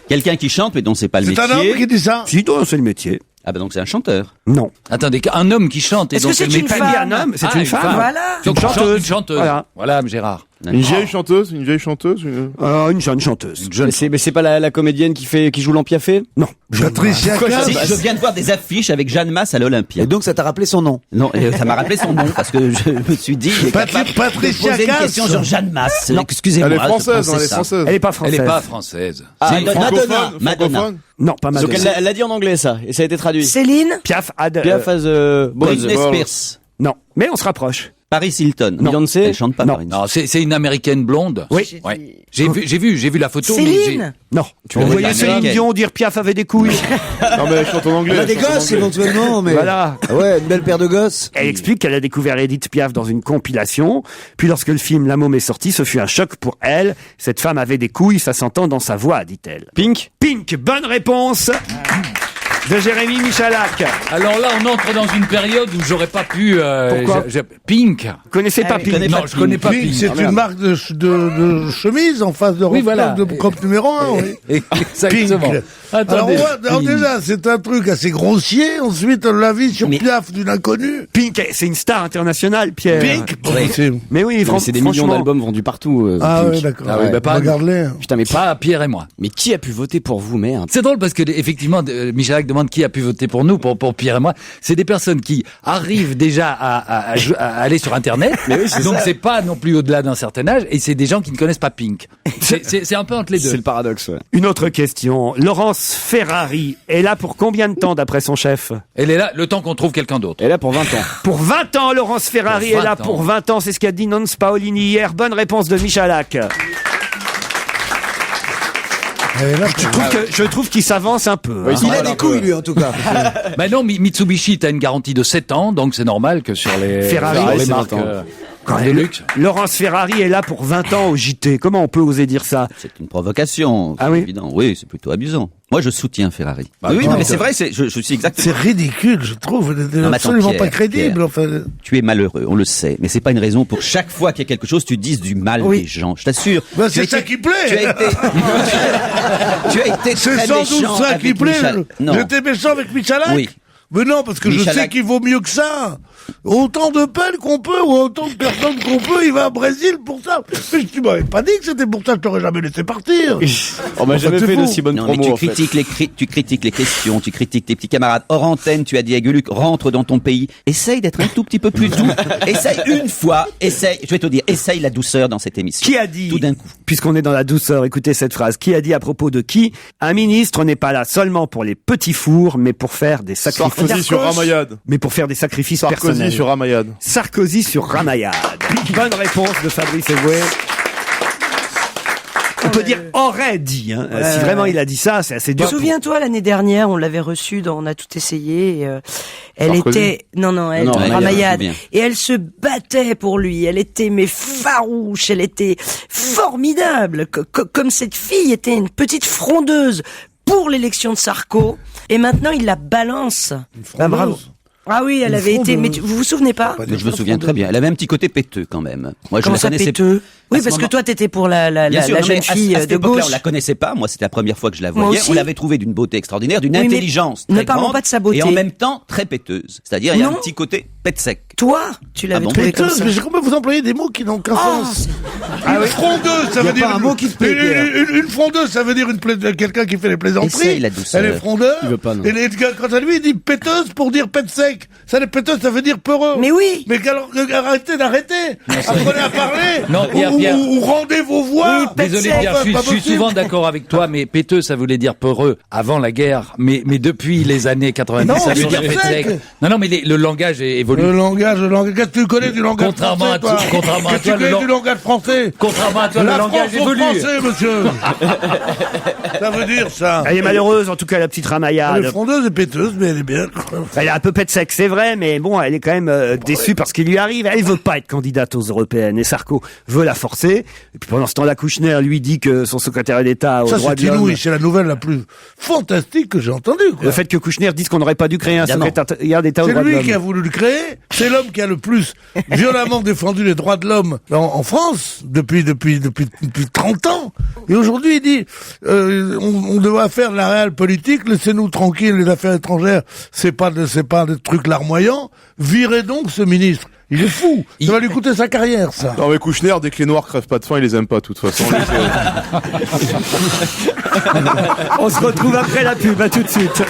H: Quelqu'un qui chante, mais dont c'est pas le
E: C'est
H: métier.
E: un homme qui dit ça?
C: Si, donc, c'est le métier.
H: Ah bah donc c'est un chanteur.
C: Non.
G: Attendez, un homme qui chante et
J: Est-ce
G: donc
J: que c'est
G: elle met
J: une
G: pas
J: femme?
G: dit un homme, c'est
C: Ah,
G: une
C: une
G: femme.
C: femme.
J: Voilà.
G: Donc
C: Une chanteuse.
G: Une chanteuse.
C: Voilà.
G: Voilà, Gérard.
F: Une vieille chanteuse, une vieille chanteuse.
C: Une jeune chanteuse.
I: Mais c'est pas la comédienne qui joue l'Empiafé?
C: Non.
E: Patricia Cass.
H: Si, je viens de voir des affiches avec Jeanne Masse à l'Olympia.
D: Et donc, ça t'a rappelé son nom?
H: Non, ça m'a rappelé son nom parce que je me suis dit, il est capable de
E: Patricia
H: poser une
E: Cass.
H: question sur Jeanne Masse.
C: Non.
H: Excusez-moi.
F: Elle est
H: je
F: française,
H: pensais
F: elle est
H: ça.
F: française.
C: Elle est pas française.
G: Elle est pas française.
H: Ah,
F: Francophone,
H: Madonna.
F: francophone.
C: Non, pas
I: Donc
C: Madonna.
I: elle l'a dit en anglais ça, et ça a été traduit.
J: Céline?
C: Piaf a de...
I: Piaf as Bose.
H: Britney Spears.
C: Non, mais on se rapproche.
H: Paris Hilton.
I: Beyoncé.
H: Elle chante pas
C: Non.
H: Paris.
G: Non, c'est une américaine blonde.
C: Oui.
G: Ouais. J'ai vu la photo. mais
J: Céline?
C: Non.
H: l'as
C: Vous
H: dit
C: voyez Céline
H: américaine.
C: Dion dire Piaf avait des couilles.
F: Non mais elle chante en anglais.
D: Elle a des
F: elle chante en
D: gosses,
F: anglais.
D: éventuellement, mais...
C: Voilà.
D: Ah ouais, une belle paire de gosses.
C: Elle explique qu'elle a découvert Edith Piaf dans une compilation. Puis lorsque le film La Môme est sorti, ce fut un choc pour elle. Cette femme avait des couilles, ça s'entend dans sa voix, dit-elle.
I: Pink.
C: Pink, bonne réponse. de Jérémy Michalak.
G: Alors là, on entre dans une période où j'aurais pas pu...
C: Pourquoi
G: Pink.
C: Vous connaissez pas Pink?
G: Non, je connais pas
E: Pink,
G: Pink.
E: c'est une marque de chemise en face de de Europe numéro 1. Oui.
G: Exactement.
E: Pink.
G: Attendez,
E: alors déjà, c'est un truc assez grossier. Ensuite, l'avis sur Piaf d'une inconnue.
C: Pink, c'est une star internationale, Pierre.
E: Pink
C: Mais oui,
I: c'est des millions d'albums vendus partout.
E: Ah
I: Pink.
E: oui, d'accord.
I: Ah ouais,
G: pas
E: regarde-les.
I: Putain, mais
G: pas Pierre et moi.
I: Mais qui a pu voter pour vous, merde?
G: C'est drôle parce que effectivement, Michalak demande qui a pu voter pour nous, pour Pierre et moi. C'est des personnes qui arrivent déjà à aller sur Internet.
I: Mais oui,
G: donc
I: ça.
G: c'est pas non plus au-delà d'un certain âge, et c'est des gens qui ne connaissent pas Pink. C'est un peu entre les deux.
I: C'est le paradoxe. Ouais.
C: Une autre question. Laurence Ferrari est là pour combien de temps d'après son chef?
G: Elle est là le temps qu'on trouve quelqu'un d'autre.
I: Elle est là pour 20 ans.
C: Pour 20 ans, Laurence Ferrari
G: Pour 20
C: est là
G: ans.
C: pour 20 ans. C'est ce qu'a dit Nance Paolini hier. Bonne réponse de Michalak. Je trouve qu'il s'avance un peu.
D: Il a des couilles, lui, en tout cas.
G: Bah non, Mitsubishi, t'as une garantie de 7 ans, donc c'est normal que sur les,
C: Ferrari,
G: sur les
C: c'est
G: marques
I: 20 ans.
G: de luxe.
C: Laurence Ferrari est là pour 20 ans au JT. Comment on peut oser dire ça?
H: C'est une provocation.
C: Ah oui?
H: Évident. Oui, c'est plutôt amusant. Moi, je soutiens Ferrari.
C: Bah,
H: oui,
C: non,
H: non, mais c'est vrai, je suis exactement.
E: C'est ridicule, je trouve.
H: Non, mais attends,
E: Absolument
H: Pierre,
E: pas crédible.
H: Pierre,
E: Enfin.
H: Tu es malheureux, on le sait, mais c'est pas une raison pour chaque fois qu'il y a quelque chose, tu dises du mal des gens. Je t'assure.
E: Bah,
H: Tu as
E: c'est ça
H: été-
E: qui plaît.
H: Tu as été, tu as été
E: C'est
H: très
E: sans
H: méchant
E: doute ça
H: avec
E: qui plaît.
H: Michel. Non.
E: J'étais méchant avec Michalak.
H: Oui.
E: Mais non, parce que je
H: Michalak.
E: sais qu'il vaut mieux que ça. Autant de peine qu'on peut, ou autant de personnes qu'on peut, il va au Brésil pour ça. Mais tu m'avais pas dit que c'était pour ça, je t'aurais jamais laissé partir.
I: On m'a jamais
E: c'est
I: fait
E: fou.
I: de si bonne
H: Non, mais
I: promo.
H: tu
I: en fait.
H: critiques les questions, tu critiques tes petits camarades. Hors antenne, tu as dit à Gueuluc, rentre dans ton pays. Essaye d'être un tout petit peu plus doux. Essaye une fois, je vais te dire, essaye la douceur dans cette émission.
C: Qui a dit,
H: Tout d'un coup.
C: puisqu'on est dans la douceur, écoutez cette phrase, qui a dit à propos de qui? Un ministre n'est pas là seulement pour les petits fours, mais pour faire des sacrifices.
F: Sarkozy sur Ramayad.
C: Mais pour faire des sacrifices
F: Sarkozy
C: personnels.
F: sur Ramayad.
C: Sarkozy sur Ramayad. Bonne réponse de Fabrice Eboué. On peut dire aurait dit, hein. Si vraiment il a dit ça, c'est assez dur.
J: Souviens-toi, l'année dernière, on l'avait reçue dans On a tout essayé. Elle
F: Sarkozy.
J: était, non, elle,
H: Non, Ramayad,
J: Ramayad.
H: je me souviens.
J: Et elle se battait pour lui. Elle était, mais farouche. Elle était formidable. Comme cette fille était une petite frondeuse pour l'élection de Sarko. Et maintenant, il la balance. Bah, bravo. Ah oui, elle avait été, mais vous vous souvenez pas?
H: Je me souviens très bien. Elle avait un petit côté péteux quand même. Moi, je
J: Comment
H: la
J: ça
H: connaissais.
J: péteux? Oui,
H: À ce
J: parce que
H: moment-
J: toi, t'étais pour la
H: Bien sûr, non, mais
J: jeune fille
H: à cette
J: de
H: époque-là,
J: gauche.
H: on la connaissait pas. Moi, c'était la première fois que je la
J: Moi
H: voyais.
J: aussi.
H: On l'avait trouvée d'une beauté extraordinaire, d'une
J: Oui, mais
H: intelligence
J: ne
H: très
J: parlons
H: grande,
J: pas de sa beauté.
H: et en même temps très péteuse. C'est-à-dire, il y a un
J: Non.
H: petit côté pète sec.
J: Toi, tu l'avais
H: Ah bon,
J: trouvé comme
E: Péteuse,
J: ça.
E: mais comment vous employez des mots qui n'ont qu'un
J: Oh,
E: sens? Une frondeuse, ça
D: Y a
E: veut dire
D: pas un mot qui se plaît, Pierre.
E: une frondeuse, ça veut dire quelqu'un qui fait les plaisanteries.
H: Essaye la douceur.
E: Elle est frondeur.
I: Il veut pas, non.
E: Et quant à lui, il dit péteuse pour dire pète sec. Ça, les péteuses, ça veut dire peureux.
J: Mais oui.
E: Mais alors, arrêtez d'arrêter. Apprenez à parler.
G: Non, Pierre, Pierre.
E: Ou rendez vos voix.
G: Désolé Pierre, je suis souvent d'accord avec toi, mais péteux, ça voulait dire peureux avant la guerre, mais depuis les années 90,
E: Non,
G: ça veut
E: c'est
G: dire pète
E: sec.
G: sec. Non, mais le langage évolue.
E: Le langage, qu'est-ce que tu connais du langage
G: Contrairement
E: français,
G: à
E: toi?
G: contrairement à
E: Qu'est-ce que
G: toi,
E: tu connais
G: le
E: du langage français?
G: Contrairement à toi,
E: La
G: le langage
E: France au
G: évolue.
E: français, monsieur. Ça veut dire ça.
C: Elle est malheureuse, en tout cas, la petite
E: Elle
C: Ramayad.
E: est frondeuse et péteuse, mais elle est bien.
C: Elle est un peu pète sec, c'est vrai, mais bon, elle est quand même déçue par ce qui lui arrive. Elle veut pas être candidate aux européennes et Sarko veut la forcer. Et puis pendant ce temps-là, Kouchner lui dit que son secrétaire d'État aux
E: Ça,
C: droits
E: c'est
C: de l'homme.
E: inouï. C'est la nouvelle la plus fantastique que j'ai entendue, quoi.
C: Le fait que Kouchner dise qu'on n'aurait pas dû créer un
H: Évidemment.
C: secrétaire d'État aux
E: C'est
C: droits de
E: lui
C: l'homme.
E: qui a voulu le créer. C'est l'homme qui a le plus violemment défendu les droits de l'homme en France depuis 30 ans. Et aujourd'hui, il dit, on doit faire de la réelle politique, laissez-nous tranquilles, les affaires étrangères, c'est pas des trucs larmoyants. Virez donc ce ministre. Il est fou. Ça va lui coûter sa carrière, ça.
F: Non mais Kouchner, dès que les Noirs crèvent pas de faim, il les aime pas de toute façon.
C: On se retrouve après la pub, à tout de suite.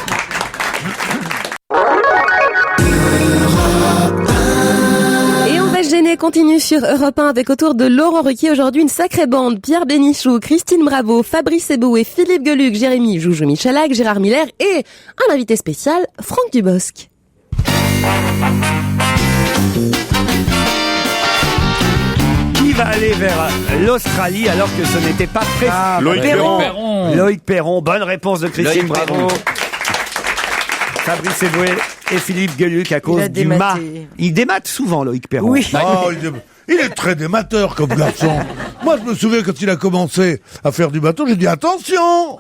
B: Et on va se gêner, continue sur Europe 1 avec autour de Laurent Ruquier aujourd'hui une sacrée bande. Pierre Bénichou, Christine Bravo, Fabrice Eboué, Philippe Gueluc, Jérémy Joujou Michalak, Gérard Miller et un invité spécial, Franck Dubosc.
C: Qui va aller vers l'Australie alors que ce n'était pas prévu?
F: Loïc Perron.
C: Loïc Perron, bonne réponse de Christine
H: Loïc
C: Bravo.
H: Perron.
C: Fabrice Eboué. et Philippe Gueluc à cause du mât. Il démate souvent, Loïc Perron.
E: Oui. Il est très démateur comme garçon. Moi, je me souviens quand il a commencé à faire du bateau, j'ai dit attention,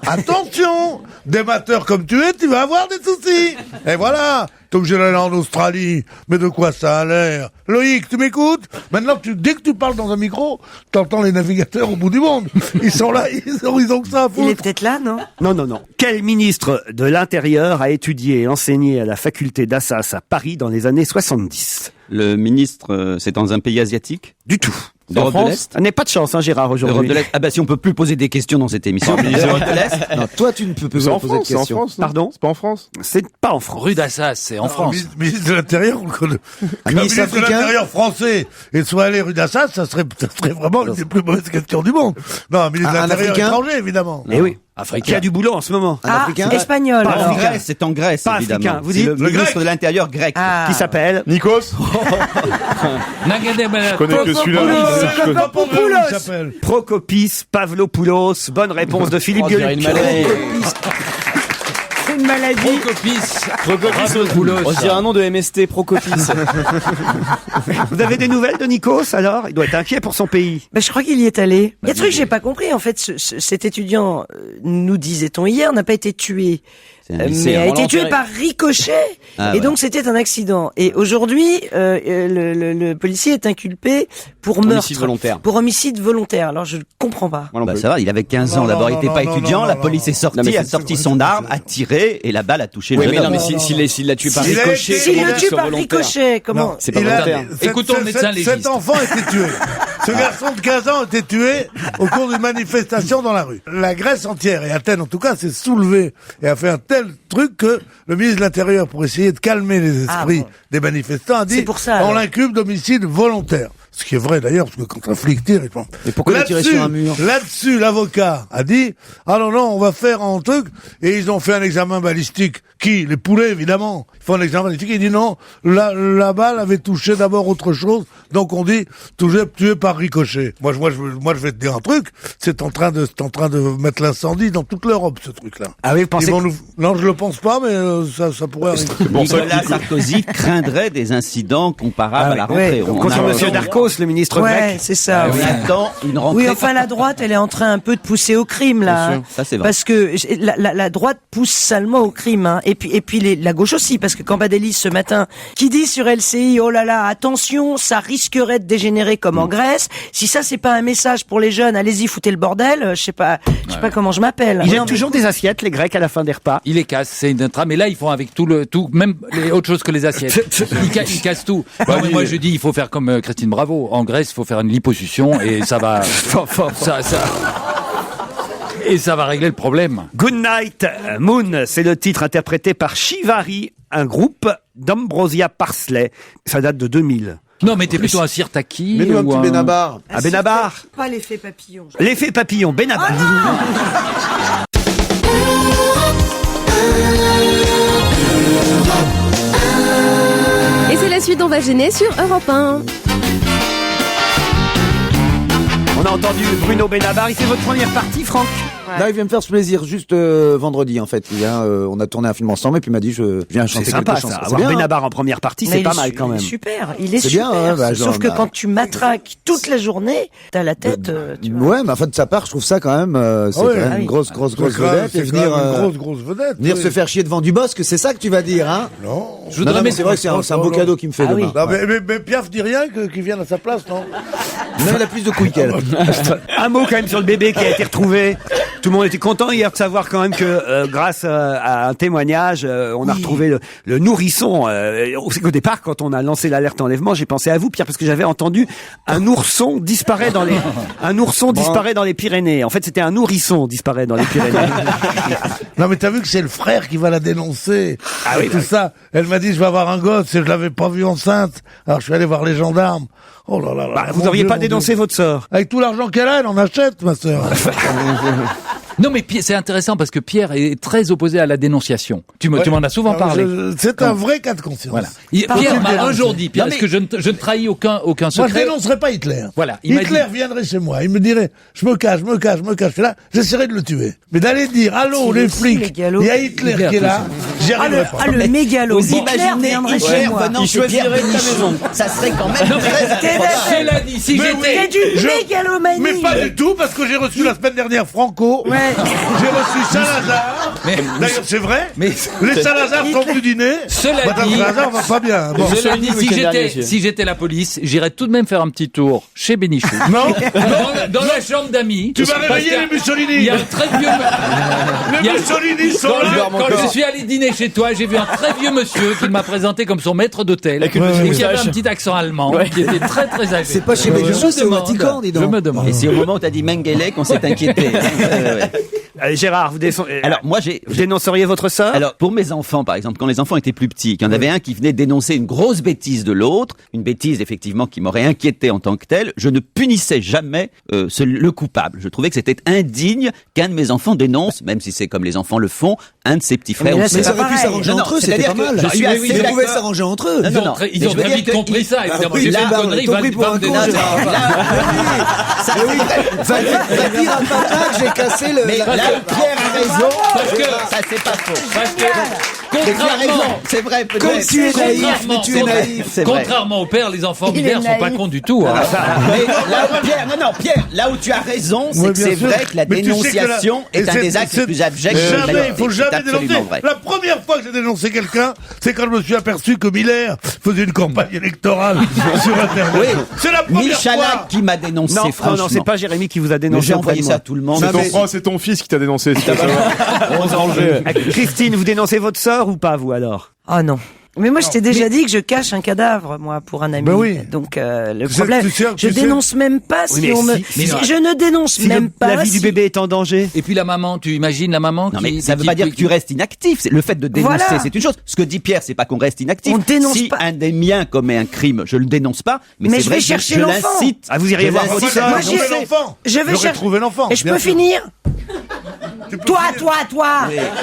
E: démateur comme tu es, tu vas avoir des soucis. Et voilà, t'es obligé d'aller en Australie. Mais de quoi ça a l'air? Loïc, tu m'écoutes? Maintenant, dès que tu parles dans un micro, t'entends les navigateurs au bout du monde. Ils sont là, ils ont que ça à foutre.
J: Il est peut-être là, non?
C: Non. Quel ministre de l'Intérieur a étudié et enseigné à la faculté d'Assas à Paris dans les années 70?
H: Le ministre, c'est dans un pays asiatique?
C: Du tout.
H: D'Europe de l'Est?
C: On n'est pas de chance, Gérard, aujourd'hui.
H: Europe de l'Est. Ah bah si on peut plus poser des questions dans cette émission. Europe de l'Est?
D: Non, toi, tu ne peux plus poser de questions.
F: C'est en France, non?
C: Pardon?
F: C'est pas en France?
C: C'est pas en France.
G: Rue d'Assas, c'est en France.
E: Ministre de l'Intérieur, on le connaît. Un ministre de l'Intérieur français et soit allé rue d'Assas, ça serait vraiment une des plus mauvaises questions du monde. Non, un ministre de l'Intérieur étranger, évidemment.
C: Eh oui.
G: Africain.
C: Qui a du boulot en ce moment.
J: Espagnol.
H: Pas en Grèce, c'est en Grèce,
C: Pas
H: évidemment.
C: africain. Vous
H: C'est
C: dites
H: le ministre de l'Intérieur grec.
C: Qui s'appelle
F: Nikos? Je connais que celui-là.
C: Procopis Pavlopoulos. Bonne réponse de Philippe Gueluc.
J: C'est une maladie.
I: Procopis. On dirait un nom de MST, Procopis.
C: Vous avez des nouvelles de Nikos, alors? Il doit être inquiet pour son pays.
J: Je crois qu'il y est allé. Il y a un truc que j'ai pas compris, en fait. Cet étudiant, nous disait-on hier, n'a pas été tué. Mais a été tué par ricochet. Et donc c'était un accident. Et aujourd'hui, le policier est inculpé pour meurtre.
I: Homicide volontaire.
J: Pour homicide volontaire. Alors je ne comprends pas.
H: Ça va, il avait 15 ans. D'abord, il était pas étudiant. La police est sortie, a sorti son arme, a tiré, et la balle a touché le jeune homme.
I: Mais s'il l'a tué par ricochet,
J: s'il le tue par ricochet, comment?
I: C'est pas volontaire.
G: Écoutons le médecin légiste.
E: Cet enfant a été tué. Ce garçon de 15 ans a été tué au cours d'une manifestation dans la rue. La Grèce entière, et Athènes en tout cas, s'est soulevée et a fait un tel truc que le ministre de l'Intérieur, pour essayer de calmer les esprits des manifestants, a dit on l'inculpe d'homicide volontaire. Ce qui est vrai d'ailleurs, parce que quand un flic tire, il prend.
D: Et pourquoi il a tiré sur un mur?
E: Là-dessus, l'avocat a dit non, on va faire un truc. Et ils ont fait un examen balistique. Qui? Les poulets, évidemment. Ils font un examen balistique. Il dit non, la balle avait touché d'abord autre chose. Donc on dit tué par ricochet. Moi, je vais te dire un truc. C'est en train de mettre l'incendie dans toute l'Europe, ce truc-là.
C: Ah oui, vous pensez
E: Non, je le pense pas, mais ça pourrait arriver.
H: Nicolas Sarkozy craindrait des incidents comparables à la rentrée.
C: Contre Monsieur Darcos, le ministre grec.
J: Ouais, c'est ça.
H: On attend une rentrée.
J: Oui, enfin la droite, elle est en train un peu de pousser au crime là.
H: Ça c'est vrai.
J: Parce que la droite pousse salement au crime, hein. Et puis la gauche aussi, parce que Cambadélis ce matin, qui dit sur LCI, oh là là, attention, ça risquerait de dégénérer comme en Grèce. Si ça c'est pas un message pour les jeunes, allez-y, foutez le bordel. Je sais pas comment je m'appelle.
C: Ils jettent toujours des assiettes, les Grecs, à la fin des repas.
G: Ils les cassent, c'est une trame. Et là, ils font avec tout, même les autres choses que les assiettes. Ils cassent tout. Mais moi, je dis, il faut faire comme Christine Bravo. En Grèce, il faut faire une liposuction et ça va, et ça va régler le problème.
C: Good Night Moon, c'est le titre interprété par Shivari, un groupe d'Ambrosia Parsley. Ça date de 2000.
G: Non, mais t'es plutôt un Sirtaki.
D: Mais nous, un petit Benabar.
C: Un Benabar.
J: Pas l'effet papillon.
C: L'effet papillon, Benabar.
B: Et c'est la suite, on va gêner sur Europe 1.
C: On a entendu Bruno Benabar. Il fait votre première partie, Franck?
D: Là, il vient me faire ce plaisir, juste vendredi en fait. On a tourné un film ensemble et puis il m'a dit je viens chanter
C: c'est sympa,
D: quelques chansons.
C: Ça. Avoir Benabar en première partie, c'est pas mal quand même.
J: Super, il est
D: C'est
J: super.
D: bien, ouais,
J: Sauf que quand tu matraques toute la journée, t'as la tête. Tu vois.
D: Ouais, mais en fait de sa part, je trouve ça quand même, c'est quand même une grosse vedette et venir
E: une grosse vedette.
D: Venir se faire chier devant du Bosque, c'est ça que tu vas dire, hein?
E: Non.
D: Non, mais c'est vrai que c'est un beau cadeau qu'il me fait demain.
E: Non, mais Piaf dit rien qu'il vienne à sa place, non?
D: Non, il a plus de couilles qu'elle.
C: Un mot quand même sur le bébé qui a été retrouvé. Tout le monde était content hier de savoir quand même que grâce à un témoignage, on a retrouvé le nourrisson. Au départ, quand on a lancé l'alerte enlèvement, j'ai pensé à vous, Pierre, parce que j'avais entendu un ourson disparaît dans les Pyrénées. En fait, c'était un nourrisson disparaît dans les Pyrénées.
E: Non, mais t'as vu que c'est le frère qui va la dénoncer.
C: Ah oui,
E: tout ça. Elle m'a dit, je vais avoir un gosse et je l'avais pas vue enceinte. Alors je suis allé voir les gendarmes. Oh là là là.
C: Vous n'auriez pas dénoncé votre sœur?
E: Avec tout l'argent qu'elle a, elle en achète, ma sœur.
G: Non, mais c'est intéressant parce que Pierre est très opposé à la dénonciation. Tu m'en as souvent parlé.
E: C'est un vrai cas de conscience.
G: Voilà. Pierre m'a un jour dit, Pierre, est-ce que je ne trahis aucun secret?
E: Moi, je dénoncerais pas Hitler.
G: Voilà.
E: Hitler viendrait chez moi, il me dirait, je me cache. Là, j'essaierais de le tuer. Mais d'aller dire, allô, les flics, il y a Hitler qui est là, j'y arriverai pas.
J: Le mégalo.
H: Vous imaginez Hitler venant chez Pierre Bénichou. Ça serait quand même très improbable.
G: Cela dit, si j'étais...
J: du mégalomanie.
E: Mais pas du tout, parce que j'ai reçu la semaine dernière Franco.
J: Ouais.
E: J'ai reçu Salazar. D'ailleurs, c'est vrai.
G: Mais
E: les Salazar sont venus dîner.
G: Cela dit,
E: Salazar va pas bien. Bon.
G: Cela dit, si j'étais la police, j'irais tout de même faire un petit tour chez Bénichou.
E: Non.
G: Dans la chambre d'amis.
E: Tu vas réveiller les Mussolini.
G: Il y a un très vieux...
E: Les Mussolini sont là.
G: Quand je suis allé dîner chez toi, j'ai vu un très vieux monsieur qu'il m'a présenté comme son maître d'hôtel. Et qui avait un petit accent allemand. Qui était très très âgé.
D: C'est pas chez Bénichou, c'est au Vatican, dis donc.
G: Je me demande.
H: Et c'est au moment où t'as dit Mengele qu'on s'est inquiété.
C: Gérard, vous
H: Alors moi
C: dénonceriez votre sœur?
H: Alors pour mes enfants par exemple, quand les enfants étaient plus petits, qu'il y en avait un qui venait dénoncer une grosse bêtise de l'autre, une bêtise effectivement qui m'aurait inquiété en tant que tel, je ne punissais jamais le coupable. Je trouvais que c'était indigne qu'un de mes enfants dénonce, même si c'est comme les enfants le font, un de ses petits frères.
D: Mais ça aurait pu s'arranger entre eux, c'était pas mal. Ils pouvaient s'arranger entre eux.
G: Ils ont très vite compris ça. Évidemment, j'ai fait une connerie, va me dénoncer.
D: Va dire à papa que j'ai cassé le...
H: Pierre a raison. Parce que ça c'est pas faux.
G: Parce que
H: c'est vrai.
D: Comme tu es naïf, mais tu es naïf.
G: Contrairement au père, les enfants mineurs sont pas cons du tout.
H: Mais là où Pierre, là où tu as raison, c'est que c'est vrai que la dénonciation est un des actes les plus abjects.
E: Il faut jamais dénoncer. La première fois que j'ai dénoncé quelqu'un, c'est quand je me suis aperçu que Miller faisait une campagne électorale sur Internet.
H: Oui.
E: C'est la première fois.
H: Michalak qui m'a dénoncé.
C: Non, c'est pas Jérémy qui vous a dénoncé.
H: J'ai envoyé ça à tout le monde.
F: C'est ton fils qui t'a dénoncé.
C: Christine, vous dénoncez votre sœur ou pas, vous, alors?
J: Ah non. Mais moi, je t'ai déjà dit que je cache un cadavre, moi, pour un ami.
E: Ben oui.
J: Donc, le problème, je dénonce même pas si on me... Je ne dénonce même pas.
C: La vie du bébé est en danger.
G: Et puis la maman, tu imagines la maman
H: Non, mais ça veut pas dire que tu restes inactif. Le fait de dénoncer, c'est une chose. Ce que dit Pierre, c'est pas qu'on reste inactif.
J: On dénonce
H: si
J: pas.
H: un des miens commet un crime, je le dénonce pas. Mais c'est
J: je
H: vrai
J: vais
H: que
J: chercher
H: je
J: l'enfant.
H: l'incite.
C: Ah, vous iriez voir votre sœur.
J: Moi, je vais chercher
E: trouvé l'enfant.
J: Et je peux finir? Toi.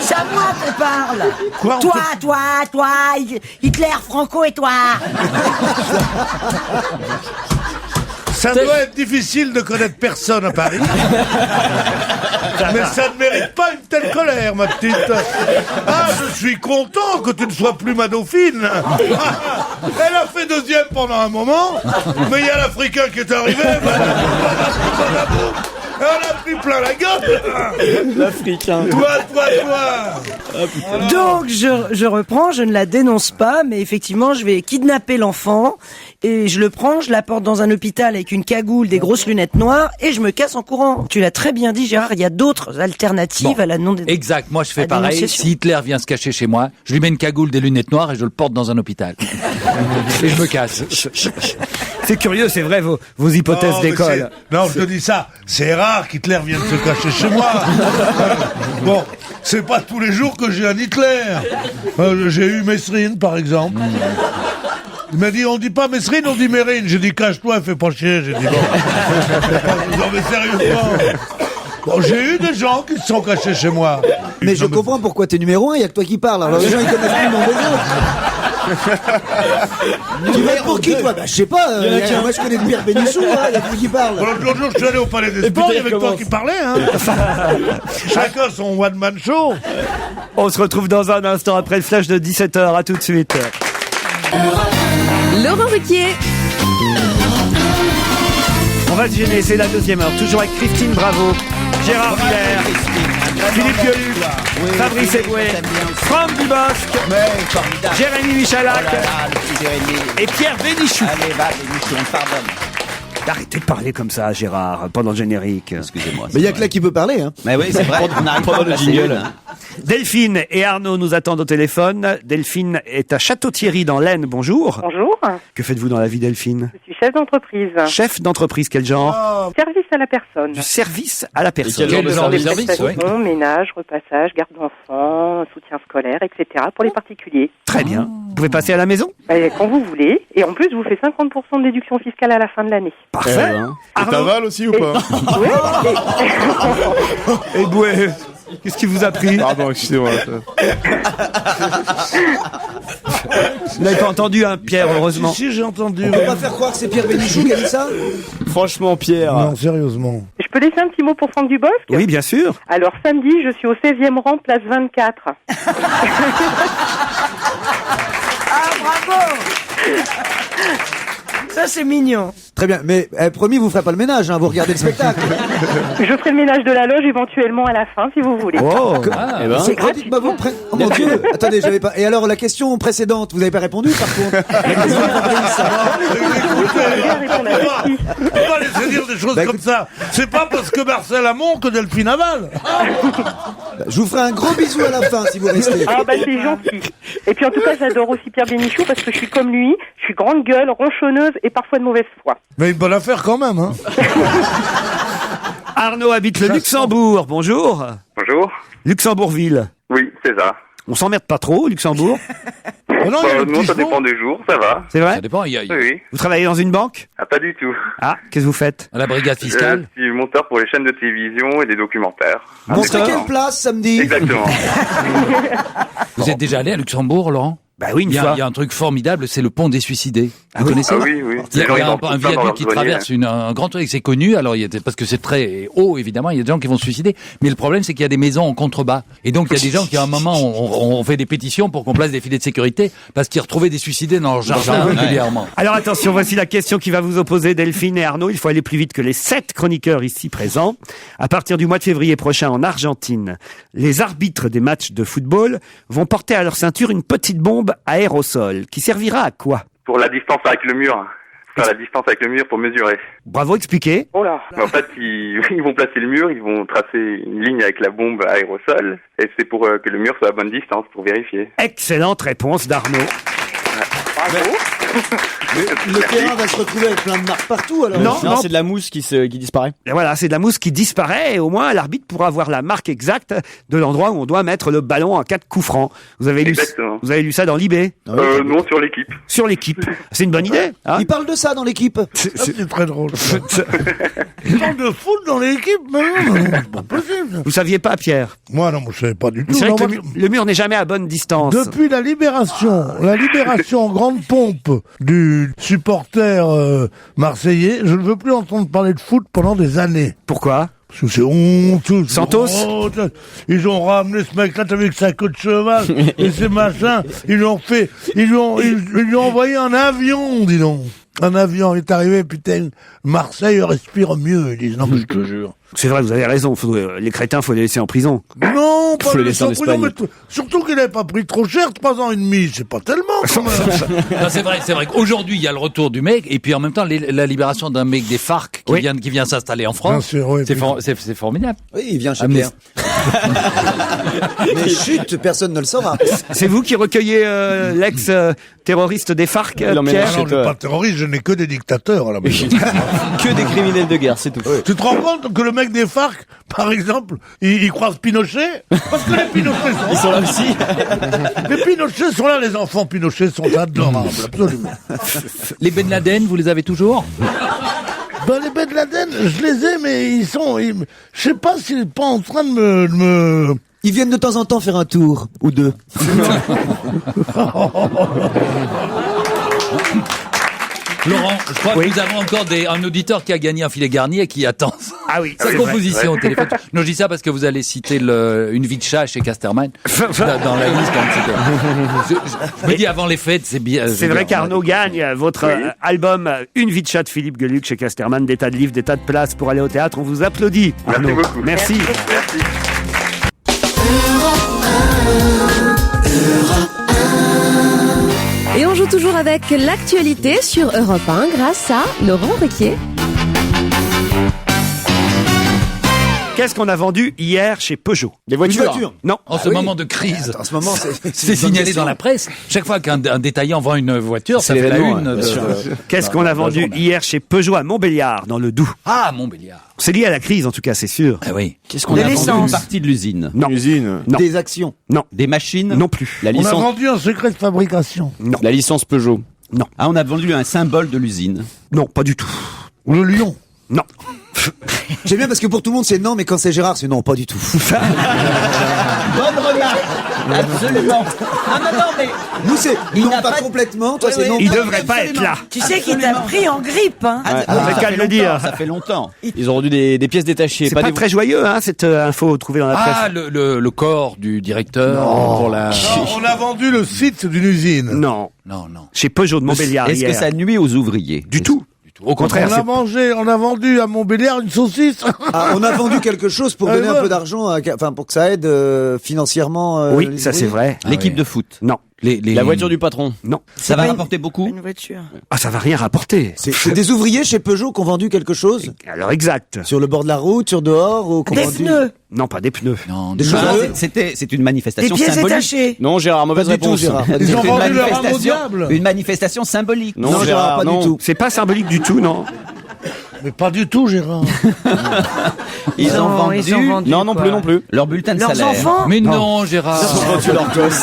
J: C'est à moi qu'on parle.
E: Quoi,
J: Toi, Hitler, Franco et toi.
E: Ça doit être difficile de connaître personne à Paris. Mais ça ne mérite pas une telle colère, ma petite. Ah, je suis content que tu ne sois plus ma dauphine. Elle a fait deuxième pendant un moment, mais il y a l'Africain qui est arrivé. On a pris plein la gueule.
I: L'Africain.
E: Toi.
J: Donc, je reprends, je ne la dénonce pas, mais effectivement, je vais kidnapper l'enfant, et je le prends, je la porte dans un hôpital avec une cagoule, des grosses lunettes noires, et je me casse en courant. Tu l'as très bien dit, Gérard, il y a d'autres alternatives à la non-dénonciation.
G: Exact, moi je fais pareil. Si Hitler vient se cacher chez moi, je lui mets une cagoule, des lunettes noires et je le porte dans un hôpital. Et je me casse.
C: C'est curieux, c'est vrai, vos hypothèses d'école.
E: Non, je te dis ça, c'est rare qu'Hitler vienne se cacher chez moi. Bon, c'est pas tous les jours que j'ai un Hitler. J'ai eu Messrine, par exemple. Il m'a dit, on dit pas Messrine, on dit Mérine. J'ai dit, cache-toi, fais pas chier. J'ai dit, bon. Non, mais sérieusement. Bon, j'ai eu des gens qui se sont cachés chez moi.
D: Mais je comprends pourquoi t'es numéro 1, il y a que toi qui parles. Alors les gens, ils connaissent plus le nom des autres. Tu vas pour qui, toi? Bah, je sais pas. Moi, je connais Pierre Bénichou, il y a qui parle.
E: L'autre jour, je suis allé au Palais des Sports, il y avait toi qui parlais, hein. Chacun son one-man show.
C: On se retrouve dans un instant après le flash de 17h. À tout de suite.
B: Laurent Ruquier.
C: On va se gêner, c'est la deuxième heure. Toujours avec Christine Bravo, Gérard Miller, Philippe Gueluc, Fabrice Eboué, Franck Dubosc, Jérémy Michalak et Pierre Bénichou.
H: Allez, va, Bénichou, on pardonne.
C: Arrêtez de parler comme ça, Gérard, pendant le générique.
H: Excusez-moi.
D: Mais il y a que là qui peut parler, hein.
H: Mais oui, c'est vrai, on n'arrive pas à le jingle.
C: Delphine et Arnaud nous attendent au téléphone. Delphine est à Château-Thierry dans l'Aisne. Bonjour.
Q: Bonjour.
C: Que faites-vous dans la vie, Delphine?
Q: Je suis chef d'entreprise.
C: Chef d'entreprise, quel genre?
Q: Service à la personne.
C: Du service à la personne.
G: Quel genre de service?
Q: Ménage, repassage, garde d'enfants, soutien scolaire, etc. pour les particuliers.
C: Très bien. Vous pouvez passer à la maison?
Q: Quand vous voulez. Et en plus, je vous fais 50% de déduction fiscale à la fin de l'année.
C: Parfait.
F: Et t'avales aussi ou pas?
C: Et Boué, qu'est-ce qui vous a pris?
F: Pardon, excusez-moi.
C: Vous n'avez pas entendu, hein, Pierre, heureusement.
E: Si, j'ai entendu.
D: On peut pas faire croire que c'est Pierre Bénichou qui a dit ça?
I: Franchement, Pierre.
E: Non, sérieusement.
Q: Je peux laisser un petit mot pour Franck Dubosc?
C: Oui, bien sûr.
Q: Alors, samedi, je suis au 16e rang, place 24.
J: Ah, bravo! Ça, c'est mignon.
D: Très bien, mais promis, vous ferez pas le ménage, hein, vous regardez le spectacle.
Q: Je ferai le ménage de la loge éventuellement à la fin, si vous voulez.
C: Oh,
D: C'est gratuit. Oh mon Dieu, attendez, j'avais pas. Et alors, la question précédente, vous n'avez pas répondu, par contre.
E: On va laisser dire des choses comme ça. C'est pas parce que Marcel Amont que Delphine avale.
D: Je vous ferai un gros bisou à la fin, si vous restez.
Q: Ah bah c'est gentil. Et puis en tout cas, j'adore aussi Pierre Bénichou parce que je suis comme lui, je suis grande gueule, ronchonneuse et parfois de mauvaise foi.
E: Mais une bonne affaire quand même, hein.
C: Arnaud habite le Luxembourg. Bonjour.
R: Bonjour.
C: Luxembourgville.
R: Oui, c'est ça.
C: On s'emmerde pas trop au Luxembourg?
R: Non, ça dépend des jours, ça va.
C: C'est vrai?
G: Ça dépend.
R: Oui.
C: Vous travaillez dans une banque?
R: Ah, pas du tout.
C: Ah, qu'est-ce que vous faites?
G: À la brigade fiscale?
R: Je suis monteur pour les chaînes de télévision et des documentaires.
D: Montrez quelle place samedi?
R: Exactement.
G: Vous êtes déjà allé à Luxembourg, Laurent?
C: Bah oui, une fois.
G: Il y a un truc formidable, c'est le pont des suicidés. Vous connaissez?
R: Ah oui, oui.
G: Il y a un viaduc qui traverse un grand truc, c'est connu. Alors, parce que c'est très haut, évidemment, il y a des gens qui vont se suicider. Mais le problème, c'est qu'il y a des maisons en contrebas. Et donc, il y a des gens qui, à un moment, ont fait des pétitions pour qu'on place des filets de sécurité parce qu'ils retrouvaient des suicidés dans leur jardin régulièrement.
C: Alors attention, voici la question qui va vous opposer Delphine et Arnaud. Il faut aller plus vite que les 7 chroniqueurs ici présents. À partir du mois de février prochain en Argentine, les arbitres des matchs de football vont porter à leur ceinture une petite bombe aérosol qui servira à quoi?
R: Pour la distance avec le mur. Faire la distance avec le mur pour mesurer.
C: Bravo, expliquez.
Q: Oh là.
R: En fait, ils vont placer le mur, ils vont tracer une ligne avec la bombe aérosol, et c'est pour que le mur soit à bonne distance, pour vérifier.
C: Excellente réponse d'Arnaud.
Q: Bravo.
D: Le terrain va se retrouver avec plein de marques partout, alors.
I: Non, c'est de la mousse qui disparaît.
C: Et voilà, c'est de la mousse qui disparaît et au moins l'arbitre pourra avoir la marque exacte de l'endroit où on doit mettre le ballon en cas de coup franc. Vous avez lu ça dans l'IB?
R: Non, sur l'équipe.
C: Sur l'équipe. C'est une bonne idée. Hein?
D: Il parle de ça dans l'équipe.
E: C'est très drôle. Il parle de foot dans l'équipe, mais non, c'est pas possible.
C: Vous saviez pas, Pierre?
E: Moi, non, je savais pas du tout.
C: C'est vrai que le mur n'est jamais à bonne distance.
E: Depuis la libération en grande pompe du supporter marseillais, je ne veux plus entendre parler de foot pendant des années.
C: Pourquoi?
E: Parce que c'est honteux.
C: Santos?
E: Ils ont ramené ce mec-là avec sa queue de cheval et ces machins. Ils lui ont envoyé un avion, dis donc. Un avion est arrivé, putain, Marseille respire mieux. Ils disent, non, mais je te jure.
C: C'est vrai, vous avez raison. Les crétins, faut les laisser en prison.
E: Non, pas
I: les
E: les
I: laisser en
E: prison, mais
I: Espagne.
E: surtout qu'il n'avait pas pris trop cher, 3 ans et demi. C'est pas tellement, quand même.
G: Non, c'est vrai qu'aujourd'hui, il y a le retour du mec, et puis en même temps, la libération d'un mec des FARC qui vient s'installer en France.
E: Bien sûr, oui,
G: c'est formidable.
D: Oui, il vient chez Pierre. Mais chut, personne ne le saura.
C: C'est vous qui recueillez l'ex-terroriste des FARC, Pierre?
E: Non, je n'ai pas terroriste, je n'ai que des dictateurs à la maison.
I: Que des criminels de guerre, c'est tout.
E: Tu te rends compte que le mec des FARC, par exemple, il croise Pinochet? Parce que les Pinochets sont là.
I: Ils sont là aussi.
E: Les Pinochets sont là, les enfants Pinochet sont adorables, absolument.
G: Les Ben Laden, vous les avez toujours?
E: Ben, les Ben Laden, je les ai, mais je sais pas s'ils sont pas en train de me...
D: Ils viennent de temps en temps faire un tour, ou deux.
G: Laurent, je crois que nous avons encore un auditeur qui a gagné un filet garni et qui attend sa composition au téléphone. Non, je dis ça parce que vous allez citer Une vie de chat chez Casterman dans la liste. Je me dis avant les fêtes, c'est bien.
C: C'est vrai qu'Arnaud gagne votre album Une vie de chat de Philippe Gueluc chez Casterman, des tas de livres, des tas de places pour aller au théâtre. On vous applaudit, Arnaud.
R: Merci beaucoup.
C: Merci.
B: Et on joue toujours avec l'actualité sur Europe 1 grâce à Laurent Ruquier.
C: Qu'est-ce qu'on a vendu hier chez Peugeot?
I: Des voitures.
C: Non.
G: En ce moment de crise.
D: En ce moment,
G: C'est signalé dans la presse. Chaque fois qu'un détaillant vend une voiture, ça fait la une.
C: Qu'est-ce qu'on a vendu hier chez Peugeot à Montbéliard, dans le Doubs?
G: Ah, Montbéliard.
C: C'est lié à la crise, en tout cas, c'est sûr.
G: Ah oui.
H: Qu'est-ce qu'on a vendu? Une partie de l'usine.
C: Non. Non.
D: Des actions.
C: Non.
H: Des machines.
C: Non plus.
H: La
E: On a
H: licence.
E: vendu un secret de fabrication.
C: Non.
I: La licence Peugeot.
C: Non.
H: Ah, on a vendu un symbole de l'usine.
C: Non, pas du tout.
E: Le lion.
C: Non.
D: J'aime bien parce que pour tout le monde c'est non, mais quand c'est Gérard c'est non, pas du tout.
H: Bonne remarque. Absolument. Ah non, mais
D: Nous c'est
H: Il
D: non
H: n'a
D: pas
H: pas-
D: complètement, toi c'est non.
C: Il
D: pas-
C: devrait pas être là.
J: Tu sais qu'il t'a pris en grippe, hein.
C: c'est
H: ça
C: qu'à
H: fait
C: le dire.
H: longtemps, ça fait longtemps.
I: Ils ont vendu des pièces détachées.
C: C'est pas
I: des...
C: très joyeux, hein, cette info trouvée dans la presse.
G: Ah, le corps du directeur pour la...
E: Non, on a vendu le site d'une usine.
C: Non.
G: Non, non.
C: Chez Peugeot de Montbéliard
H: Est-ce que
C: hier.
H: ça nuit aux ouvriers?
C: Du tout. Au contraire,
E: On a vendu à Montbéliard une saucisse.
D: Ah, on a vendu quelque chose pour donner un peu d'argent, enfin pour que ça aide financièrement.
C: oui,
D: les
C: ça c'est
D: ouvriers.
C: vrai.
H: L'équipe de foot.
C: Non.
I: La voiture du patron.
C: Non.
H: Ça va rapporter beaucoup?
J: Une voiture.
C: Ah, ça va rien rapporter.
D: C'est des ouvriers chez Peugeot qui ont vendu quelque chose
C: Alors exact.
D: sur le bord de la route, sur dehors ou qui ont
J: Des
D: vendu-
J: pneus.
C: Non, pas des pneus.
G: Non,
D: Des
G: non.
D: choses
H: Ah,
D: à eux.
H: c'est une
J: Des
H: manifestation
J: pièces
H: symbolique.
J: détachées.
I: Non, Gérard, mauvaise
D: Pas du tout,
I: réponse.
D: Gérard.
E: Ils ont
H: C'est une
E: vendu leur âme au
H: manifestation,
E: diable.
H: une manifestation symbolique.
D: Non, Gérard, pas du tout.
C: C'est pas symbolique du tout, non.
E: Mais pas du tout, Gérard.
H: Ils ont vendu.
I: Non, non
J: quoi.
I: plus, non plus.
H: Leur bulletin de
J: Leurs
H: salaire.
J: enfants.
G: Mais non, Gérard.
I: Ils ont vendu leur gosse.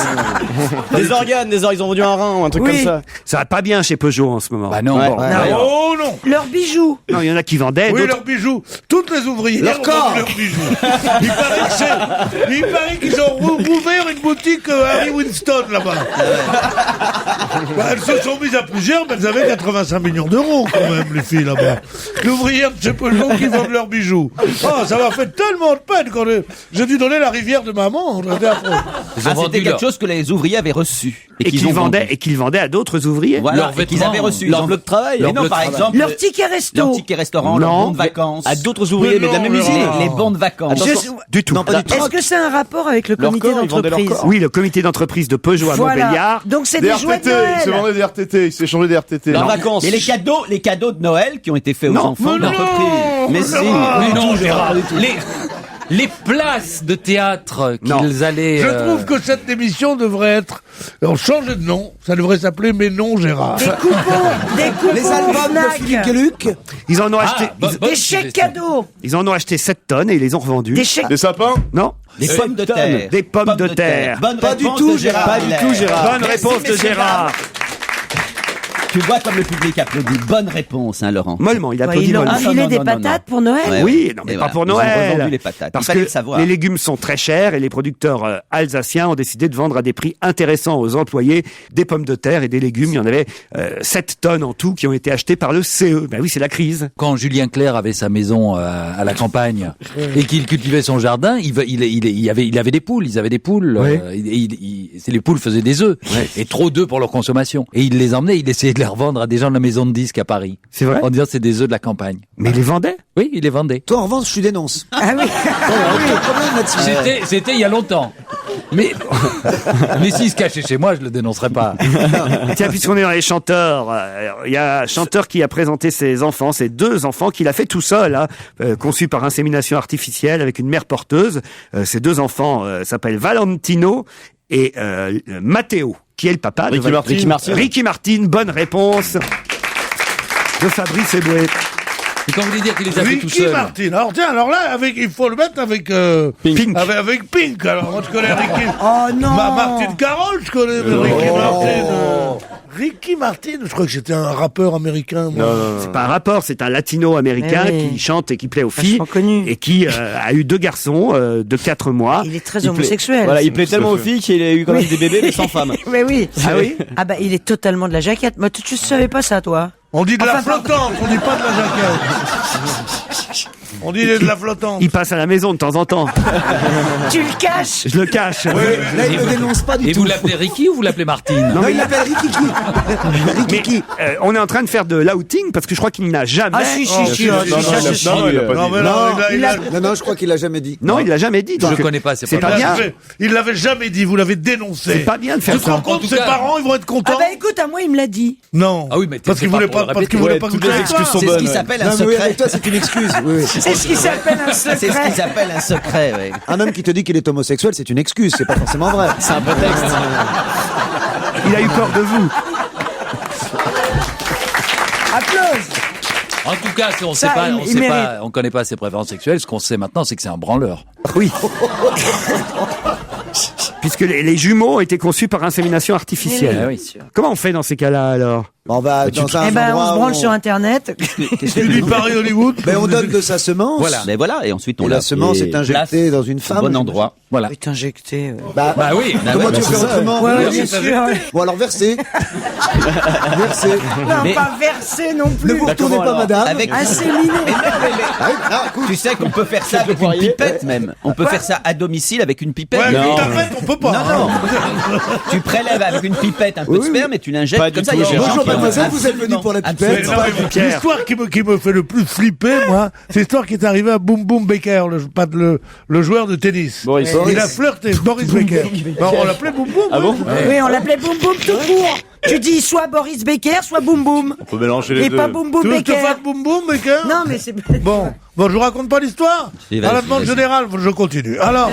I: Des organes, ils ont vendu un rein ou un truc
J: Oui.
I: comme ça.
C: Ça va pas bien chez Peugeot en ce moment.
G: Bah non.
I: Ouais.
G: Bon.
I: Ouais.
E: Oh non.
J: Leurs bijoux.
C: Non, il y en a qui vendaient.
E: Oui,
C: d'autres-
E: leurs bijoux. Toutes les ouvrières
D: Leur
E: ont
D: corps.
E: vendu leurs bijoux. Il paraît qu'ils ont ouvert une boutique Harry Winston là-bas. Bah, elles se sont mises à plusieurs, mais elles avaient 85 millions d'euros quand même, les filles là-bas. L'ouvrière de chez Peugeot qui vendent leurs bijoux. Oh, ça m'a fait tellement de peine quand j'ai dû donner la rivière de maman. C'était affreux.
G: Ils ont
H: Ah,
G: vendu
H: c'était quelque
G: leur-
H: chose que les ouvriers avaient reçu.
C: Et qu'ils vendaient à d'autres ouvriers.
H: Voilà,
G: leurs
H: et qu'ils
G: vêtements,
H: avaient reçu.
I: leur
H: Ils ont-
I: bleu de travail.
H: Mais
I: Leur
H: non,
I: bleu de
H: par
I: travail.
H: exemple.
J: Leur ticket resto.
H: Leur ticket restaurant,
C: Non.
H: leur bon de vacances.
I: À d'autres ouvriers, mais de la même
E: non,
I: usine.
E: non.
H: Les bons de vacances.
C: Du tout.
D: Non, pas du tout.
J: Est-ce que c'est un rapport avec le
I: Leur
J: comité
I: corps, ils vendaient leur
J: d'entreprise?
I: corps.
C: Oui, le comité d'entreprise de Peugeot à
J: Voilà.
C: Montbéliard.
J: Donc c'est
F: Des
J: des jouets de
F: RTT, il s'est
J: Noël.
F: vendu des RTT, il s'est changé des RTT.
I: Leurs
F: Non.
I: vacances.
H: Et les cadeaux de Noël qui ont été faits aux enfants de
E: mais
H: l'entreprise. Mais si.
G: Mais non, Gérard. Les places de théâtre
C: Non.
G: qu'ils allaient...
E: Je trouve que cette émission devrait être changée de nom. Ça devrait s'appeler Mais non, Gérard.
J: Des coupons
D: Les albums de
J: Fnac.
D: Philippe Gueluc.
C: Ils en ont acheté.
J: Des chèques cadeaux.
C: Ils en ont acheté 7 tonnes et ils les ont revendus.
J: Des chèques.
F: Des sapins?
C: Non.
H: Des pommes de terre.
C: Des pommes de terre.
H: Bonne
D: Pas du
H: réponse
D: tout,
H: de
D: Gérard.
H: Gérard.
I: Pas du tout, Gérard.
C: Bonne réponse de Gérard.
H: Tu vois comme le public applaudit. Bonne réponse, hein, Laurent.
C: Mollement, il
J: Ouais,
C: applaudit
J: ils l'ont
C: mollement.
H: Ah, non,
J: filé
H: non,
J: des
H: non, non,
J: patates
H: non.
J: pour Noël.
H: Ouais,
C: Oui, non, mais
H: Et
C: pas
H: voilà,
C: pour
H: ils ont
C: Noël.
H: revendu les patates.
C: Parce
H: Il fallait
C: que
H: le savoir.
C: les légumes sont très chers et les producteurs alsaciens ont décidé de vendre à des prix intéressants aux employés des pommes de terre et des légumes. Il y en avait 7 tonnes en tout qui ont été achetées par le CE. Ben oui, c'est la crise.
G: Quand Julien Clerc avait sa maison à la campagne et qu'il cultivait son jardin, il avait des poules. Ils avaient des poules.
C: Oui.
G: Les poules faisaient des œufs et trop d'œufs pour leur consommation. Et il les emmenait, il essayait de les revendre à des gens de la maison de disques à Paris.
C: C'est vrai.
G: En disant c'est des œufs de la campagne.
C: Mais ils les vendaient.
G: Oui, il les vendait.
D: Toi, en revanche, je dénonce.
J: Ah oui.
D: Aucun problème là-dessus.
G: C'était il y a longtemps. Mais s'il se cachait chez moi, je le dénoncerais pas.
C: Tiens, puisqu'on est dans les chanteurs, il y a un chanteur qui a présenté ses enfants, ses 2 enfants, qu'il a fait tout seul, hein, conçus par insémination artificielle avec une mère porteuse. Ces 2 enfants s'appellent Valentino et Matteo, qui est le papa de
I: Ricky Martin.
C: Ricky Martin, bonne réponse de Fabrice Eboué.
G: Et quand vous voulez dire qu'il les a fait tout
E: Ricky
G: seul.
E: Martin. Alors tiens, alors là, il faut le mettre avec
C: Pink.
E: Avec Pink. Alors moi je connais Ricky.
J: Oh non.
E: Martin Carroll, je connais mais Ricky Martin. Ricky Martin, je crois que c'était un rappeur américain. Moi.
C: C'est pas un rapport, c'est un latino-américain
J: Eh oui.
C: qui chante et qui plaît aux filles
J: Vachement connu.
C: et qui a eu 2 garçons de 4 mois.
J: Il est très homosexuel.
I: Voilà, il plaît tellement aux filles qu'il a eu quand même des bébés, mais sans femme.
J: Mais oui.
C: Ah oui.
J: Ah bah il est totalement de la jaquette. Mais tu savais pas ça, toi?
E: On dit de la
J: Enfin,
E: flottante, on dit pas de la jaquette. On dit de la flottante.
C: Il passe à la maison de temps en temps.
J: Tu le caches.
C: Je le cache.
D: Là, il ne dénonce pas du
G: Et
D: tout.
G: vous l'appelez Ricky ou vous l'appelez Martine?
D: Non, il l'appelle Rikiki. Rikiki.
C: On est en train de faire de l'outing parce que je crois qu'il n'a jamais.
J: Ah si,
E: Oh,
J: si, si.
E: non,
J: si,
E: non,
J: ça,
E: non,
J: c'est sûr.
F: Non, il a pas
E: Non,
F: dit.
E: mais non,
D: Non, je crois qu'il l'a jamais dit.
C: Non, il l'a jamais dit.
G: Je
C: donc
G: le connais pas, c'est
C: c'est
G: pas
C: pas bien.
E: Il l'avait jamais dit, vous l'avez dénoncé.
C: C'est pas bien de
E: Tu
C: faire
E: te rends
C: ça.
E: compte,
G: En tout
E: ses
G: cas-
E: parents, ils vont être contents.
J: Ah bah écoute, à moi il me l'a dit.
E: Non.
G: Ah oui, mais
E: parce qu'il voulait pas, parce qu'il voulait pas
I: toutes
E: coucher
I: les
E: avec toi.
I: excuses sont
H: C'est ce
I: bonnes.
H: qui s'appelle un
D: Non, mais oui,
H: secret.
D: avec toi, c'est une excuse. Oui, oui.
J: C'est ce qui s'appelle un secret.
H: C'est ce qu'ils appellent un secret, oui.
D: Un homme qui te dit qu'il est homosexuel, c'est une excuse, c'est pas forcément vrai.
I: C'est un prétexte.
C: Il a eu peur de vous.
J: Applause.
G: En tout cas, si on sait
J: Ça,
G: pas,
J: il
G: on sait
J: mérite.
G: pas, on connaît pas ses préférences sexuelles. Ce qu'on sait maintenant, c'est que c'est un branleur.
C: Oui. Puisque les jumeaux ont été conçus par insémination artificielle.
G: Ah oui, sûr.
C: Comment on fait dans ces cas-là alors?
D: On va dans un
J: Eh ben, on
D: endroit
J: se
D: où
J: branle sur Internet.
E: Tu dis Paris Hollywood.
D: Ben, on donne de sa semence.
H: Voilà. Mais voilà, et ensuite on
D: Et la semence est injectée dans une femme.
H: Au bon endroit.
G: Voilà.
J: Est injecté.
G: Bah oui.
D: Comment tu fais autrement?
J: Ouais, bien sûr.
D: Bon alors versez. Versez.
J: Non, pas versé non
D: Ne
J: plus.
D: vous retournez pas, madame.
H: Avec
J: Inséminé.
H: Tu sais qu'on peut faire ça avec une pipette même. On peut faire ça à domicile avec une pipette.
E: Ouais,
H: Non.
E: mais tapette, on peut pas.
H: Non. Tu prélèves avec une pipette un peu de sperme et tu l'injectes
I: Pas du
H: comme ça.
I: tout,
H: Il y a des
I: Gérard.
H: gens
D: Bonjour
H: qui ont-
D: mademoiselle, vous êtes venue pour la pipette.
E: Non, mais l'histoire qui me fait le plus flipper, moi, c'est l'histoire qui est arrivée à Boom Boom Baker, le joueur de tennis.
I: Boris.
E: Il a flirté, Boris Baker. Bon, on l'appelait Boom Boom.
I: Ah bon?
J: Oui, on l'appelait Boum Boum tout court. Tu dis soit Boris Becker, soit Boum Boum.
F: On peut mélanger les
J: Et
F: deux.
J: pas Boum Boum
E: Tu veux que je te
J: Becker.
E: fasse Boom Boom Baker?
J: Non, mais c'est...
E: Bon, je vous raconte pas l'histoire.
H: Si,
E: À
H: vas-y,
E: la demande
H: vas-y.
E: générale, je continue. Alors,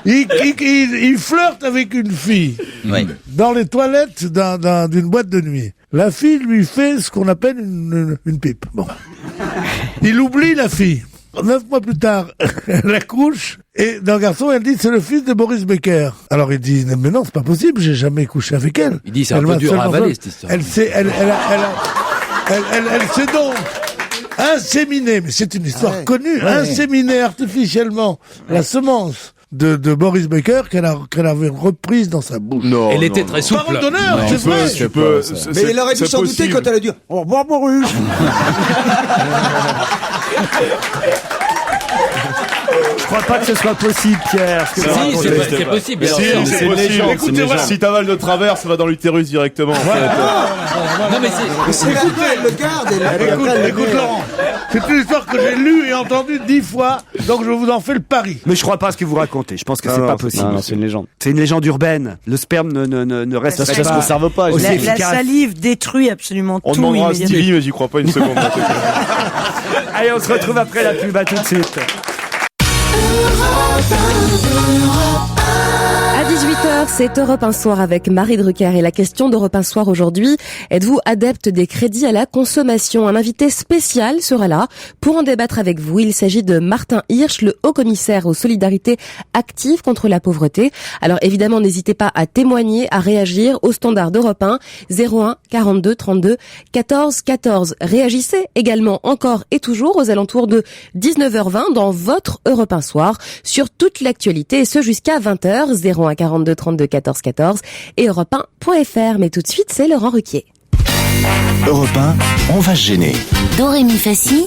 E: il flirte avec une fille
H: Oui.
E: dans les toilettes d'une boîte de nuit. La fille lui fait ce qu'on appelle une pipe. Bon. Il oublie la fille. 9 mois plus tard, elle accouche et d'un garçon, elle dit c'est le fils de Boris Becker. Alors il dit mais non, c'est pas possible, j'ai jamais couché avec elle.
G: Il dit c'est un
E: Elle
G: peu
E: m'a
G: dur à
E: seulement
G: avaler
E: fait-
G: cette histoire.
E: Elle s'est donc inséminée, mais c'est une histoire connue, inséminée artificiellement la semence de Boris Becker qu'elle avait reprise dans sa bouche.
F: Non.
G: Elle était
F: non,
G: très
F: non.
G: souple.
E: Parole d'honneur,
G: Non,
E: c'est vrai.
F: Tu peux.
D: Mais il aurait dû s'en douter quand elle a dit au revoir Boris.
C: Je crois pas que ce soit possible, Pierre. ce que vous
G: Si,
C: racontez.
G: c'est possible. bien
F: Si,
G: sûr.
F: c'est
I: une
F: possible.
I: légende,
F: Écoutez,
I: c'est une
F: voilà,
I: légende.
F: si t'avales de travers, ça va dans l'utérus directement. en fait.
G: Non mais c'est.
D: Et après, elle le garde.
E: Écoute Laurent, c'est une histoire que j'ai lue et entendue 10 fois, donc je vous en fais le pari.
C: Mais je crois pas à ce que vous racontez. Je pense que c'est pas possible.
I: Non, c'est une légende.
C: C'est une légende urbaine. Le sperme ne reste
I: Ça se
C: pas
I: conserve pas.
C: aussi
J: La
C: efficace.
J: salive détruit absolument
F: On
J: tout
F: demandera à
J: immédiatement.
F: Stevie, mais j'y crois pas une seconde.
C: Allez, on se retrouve après la pub. À tout de suite.
B: À 18h, c'est Europe 1 Soir avec Marie Drucker et la question d'Europe 1 Soir aujourd'hui, êtes-vous adepte des crédits à la consommation? Un invité spécial sera là pour en débattre avec vous. Il s'agit de Martin Hirsch, le haut-commissaire aux solidarités actives contre la pauvreté. Alors évidemment, n'hésitez pas à témoigner, à réagir au standard d'Europe 1 01 42 32 14 14. Réagissez également encore et toujours aux alentours de 19h20 dans votre Europe 1 Soir sur toute l'actualité et ce jusqu'à 20h 01 42 32 14 14 et europe1.fr. Mais tout de suite, c'est Laurent Ruquier.
S: Europe 1, on va se gêner.
A: Dorémy Fassi,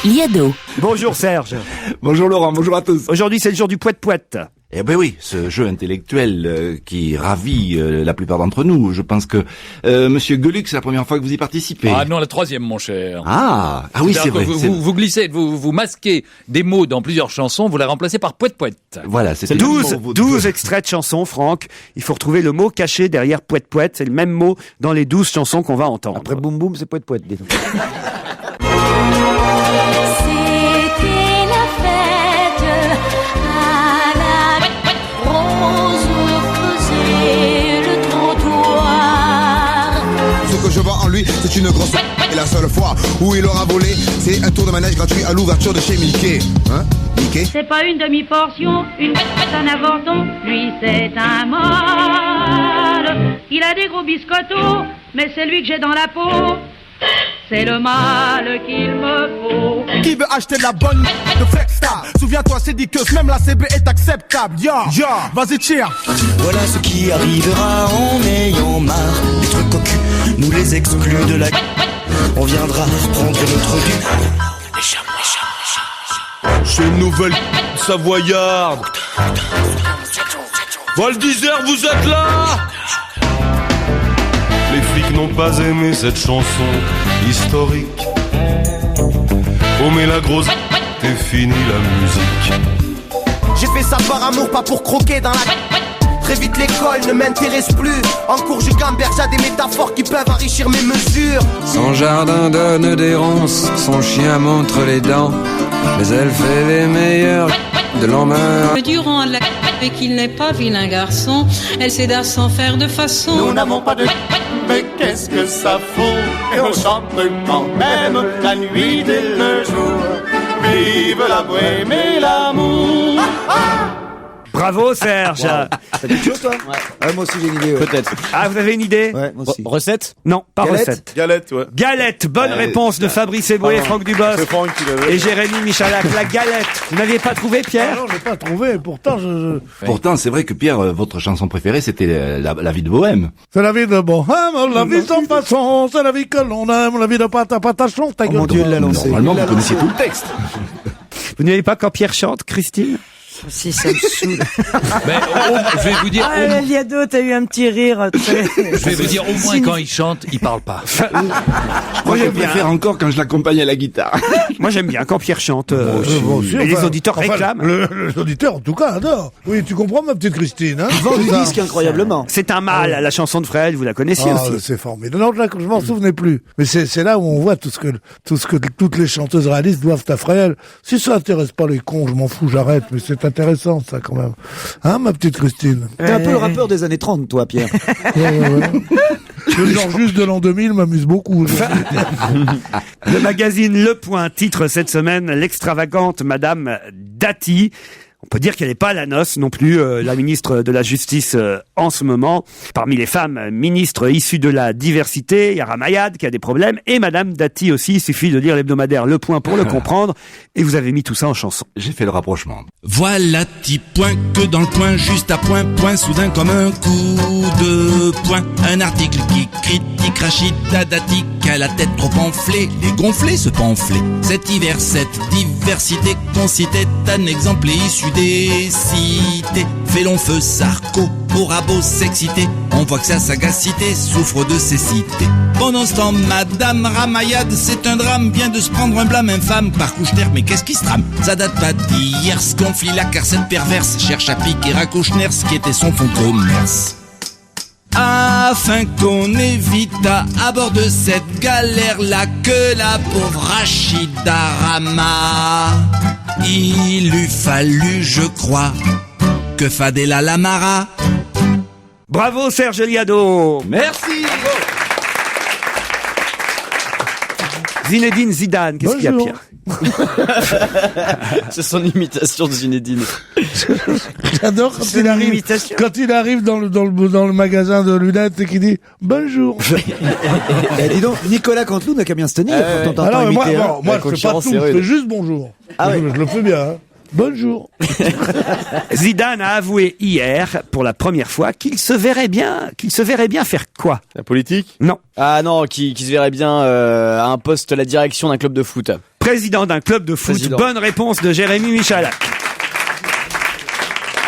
A: Liado.
C: Bonjour Serge.
S: Bonjour Laurent, bonjour à tous.
C: Aujourd'hui, c'est le jour du poète-poète.
S: Eh ben oui, ce jeu intellectuel qui ravit la plupart d'entre nous. Je pense que Monsieur Gueluc, c'est la première fois que vous y participez.
G: Ah non, la troisième, mon cher.
S: Ah oui, c'est
G: C'est-à-dire
S: vrai.
G: que vous glissez, vous masquez des mots dans plusieurs chansons, vous la remplacez par poète-poète.
S: Voilà, c'est
C: 12 extraits de chansons, Franck. Il faut retrouver le mot caché derrière poète-poète. C'est le même mot dans les 12 chansons qu'on va entendre.
D: Après boum boum, c'est poète. Dis donc.
T: C'était la fête à la rose faisait le trottoir.
U: Ce que je vois en lui, c'est une grosse et la seule fois où il aura volé, c'est un tour de manège gratuit à l'ouverture de chez Mickey. Hein, Mickey?
T: C'est pas une demi-portion, c'est un avorton. Lui, c'est un mâle. Il a des gros biscottos, mais c'est lui que j'ai dans la peau. C'est le mal qu'il me faut.
U: Qui veut acheter de la bonne de Flexstar? Souviens-toi, c'est dit que même la CB est acceptable. Vas-y, tire.
V: Voilà ce qui arrivera en ayant marre des trucs cocus, nous les exclus de la. On viendra prendre notre dû.
F: C'est une nouvelle savoyarde. Val d'Isère, vous êtes là? Les flics n'ont pas aimé cette chanson historique. Oh mais la grosse, t'es fini la musique.
U: J'ai fait ça par amour, pas pour croquer dans la. Très vite l'école ne m'intéresse plus. En cours je gamberge à des métaphores qui peuvent enrichir mes mesures.
F: Sans
K: jardin donne des ronces, son chien montre les dents, mais elle fait les meilleurs de l'humeur.
L: Durant la et qu'il n'est pas vilain garçon, elle s'aida sans faire de façon.
W: Nous n'avons pas de mais qu'est-ce que ça fout? Et on chante quand même la nuit et le jour. Vive la bohème et l'amour.
C: Bravo Serge.
D: T'as quelque chose toi? Ouais. Moi aussi j'ai une idée. Ouais.
I: Peut-être.
C: Ah, vous avez une idée?
D: Ouais, moi aussi.
I: Recette?
C: Non, pas
D: Galette
C: recette.
X: Galette, ouais.
C: Galette, bonne réponse de Fabrice Eboué, Franck Dubos
X: C'est Franck qui l'avait.
C: et Jérémy Michalak. La galette. Vous n'aviez pas trouvé, Pierre?
E: Non, j'ai pas trouvé. Pourtant,
S: Pourtant, c'est vrai que Pierre, votre chanson préférée, c'était la vie de Bohème.
E: c'est la vie de bohème, la vie sans façon, c'est la vie que l'on aime, la vie de patachon, ta gueule.
D: Mon Dieu, il l'a lancé.
S: Normalement, vous connaissiez tout le texte.
C: Vous n'aimez pas quand Pierre chante, Christine?
J: Si, ça me saoule.
G: Mais je vais vous dire,
J: Ah, Liado, t'as eu un petit rire.
G: je vais vous dire au moins quand il chante, il parle pas.
S: Moi, je préfère encore quand je l'accompagne à la guitare.
C: Moi, j'aime bien quand Pierre chante.
E: Moi aussi,
C: et les
E: enfin,
C: auditeurs réclament.
E: Les auditeurs, en tout cas, adorent. Oui, tu comprends, ma petite Christine, hein?
D: Il vend du disque incroyablement.
C: C'est un mal, la chanson de Fred, vous la connaissiez
E: Ah,
C: aussi.
E: c'est formidable. Non, je m'en souvenais plus. Mais c'est là où on voit tout ce que toutes les chanteuses réalisent doivent à Fréhel. Si ça intéresse pas les cons, je m'en fous, j'arrête. Mais c'est intéressant, ça, quand même. Hein, ma petite Christine?
D: T'es un peu le rappeur des années 30, toi, Pierre.
E: Ouais. Le genre juste de l'an 2000 m'amuse beaucoup.
C: Le magazine Le Point titre cette semaine l'extravagante Madame Dati. On peut dire qu'elle n'est pas à la noce non plus, la ministre de la Justice en ce moment. Parmi les femmes ministres issues de la diversité, il y a Ramayad qui a des problèmes, et Madame Dati aussi. Il suffit de lire l'hebdomadaire Le Point pour le comprendre. Et vous avez mis tout ça en chanson.
S: J'ai fait le rapprochement.
V: Voilà petit point que dans le coin, juste à point, soudain comme un coup de poing. Un article qui critique Rachida Dati, qu'à la tête trop enflée, les gonflés se pamphlet. Cet hiver, cette diversité qu'on citait, un exemple issu des cités. Fait long feu Sarko, aura beau s'exciter, on voit que sa sagacité souffre de cécité. Pendant ce temps, Madame Ramayad, c'est un drame, vient de se prendre un blâme infâme par Kouchner, mais qu'est-ce qui se trame? Ça date pas d'hier, ce conflit-là, car cette perverse cherche à piquer à Kouchner, ce qui était son fonds de commerce. Afin qu'on évite à bord de cette galère-là que la pauvre Rachida Rama, il eût fallu, je crois, que Fadela Lamara.
C: Bravo Serge Liado.
G: Merci.
C: Zinedine Zidane, qu'est-ce qu'il y a, Pierre?
I: C'est son imitation de Zinedine.
E: J'adore quand il arrive dans le magasin de lunettes et qu'il dit bonjour.
D: Eh, dis donc, Nicolas Canteloup n'a qu'à bien se tenir quand on t'entend
E: Alors,
D: imiter.
E: moi je fais pas tout, je fais juste bonjour.
D: Ah oui.
E: Je le fais bien, hein. Bonjour.
C: Zidane a avoué hier, pour la première fois, qu'il se verrait bien faire quoi?
I: La politique?
C: Non.
I: Ah non, qui se verrait bien à un poste à la direction d'un club de foot.
C: Président d'un club de foot.
I: Président.
C: Bonne réponse de Jérémy Michalak.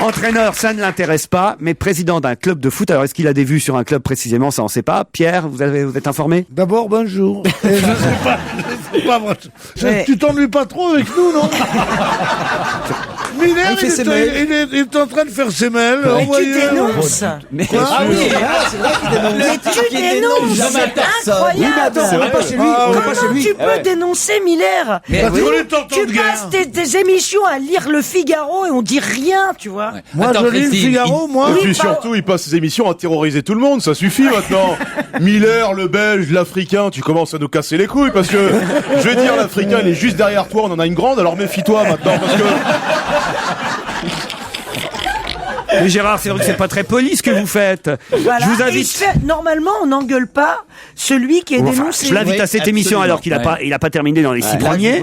C: Entraîneur, ça ne l'intéresse pas, mais président d'un club de foot. Alors, est-ce qu'il a des vues sur un club précisément? Ça, on sait pas. Pierre, vous êtes informé?
E: D'abord, bonjour. Et je sais pas moi. Tu t'ennuies pas trop avec nous, non? Miller, il est en train de faire ses mails.
J: Mais tu dénonces.
D: Mais
E: Quoi?
D: ah oui, c'est vrai qu'il dénonce.
J: Mais tu dénonces. C'est incroyable.
D: On va pas chez lui. On va pas chez
J: Comment
D: lui.
J: tu peux dénoncer Miller? Tu passes tes émissions à lire Le Figaro et on dit rien, tu vois.
E: Moi,
G: Attends,
E: je lis Le
G: Christine,
E: Figaro, moi.
X: Et puis surtout, il passe ses émissions à terroriser tout le monde, ça suffit maintenant. Miller, le Belge, l'Africain, tu commences à nous casser les couilles parce que, je veux dire, l'Africain, il est juste derrière toi, on en a une grande, alors méfie-toi maintenant parce que...
C: Mais Gérard, c'est vrai que c'est pas très poli ce que vous faites.
J: Voilà.
C: Je vous
J: Et
C: invite.
J: normalement, on n'engueule pas celui qui est dénoncé.
C: Je l'invite à cette émission alors qu'il a pas terminé dans les 6 premiers.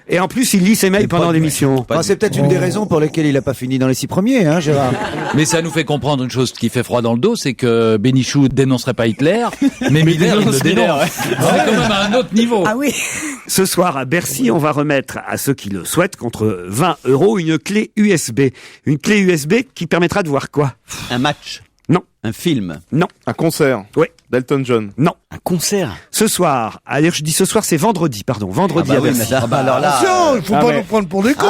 C: Et en plus, il lit ses mails pendant l'émission.
D: C'est peut-être une des raisons pour lesquelles il a pas fini dans les 6 premiers, hein, Gérard.
G: Mais ça nous fait comprendre une chose qui fait froid dans le dos, c'est que Bénichou dénoncerait pas Hitler, mais Miller, il le dénonce. C'est quand même à un autre niveau.
J: Ah oui.
C: Ce soir à Bercy, on va remettre à ceux qui le souhaitent contre 20 € une clé USB. Une clé USB qui permettra de voir quoi?
H: Un match.
C: Non.
H: Un film.
C: Non.
X: Un concert.
C: Oui.
X: d'Elton John.
C: Non.
I: Un concert.
C: Ce soir. Allez, je dis ce soir, c'est vendredi, pardon. Vendredi à Bercy.
E: Alors là. Attention, il faut pas nous prendre pour des cons.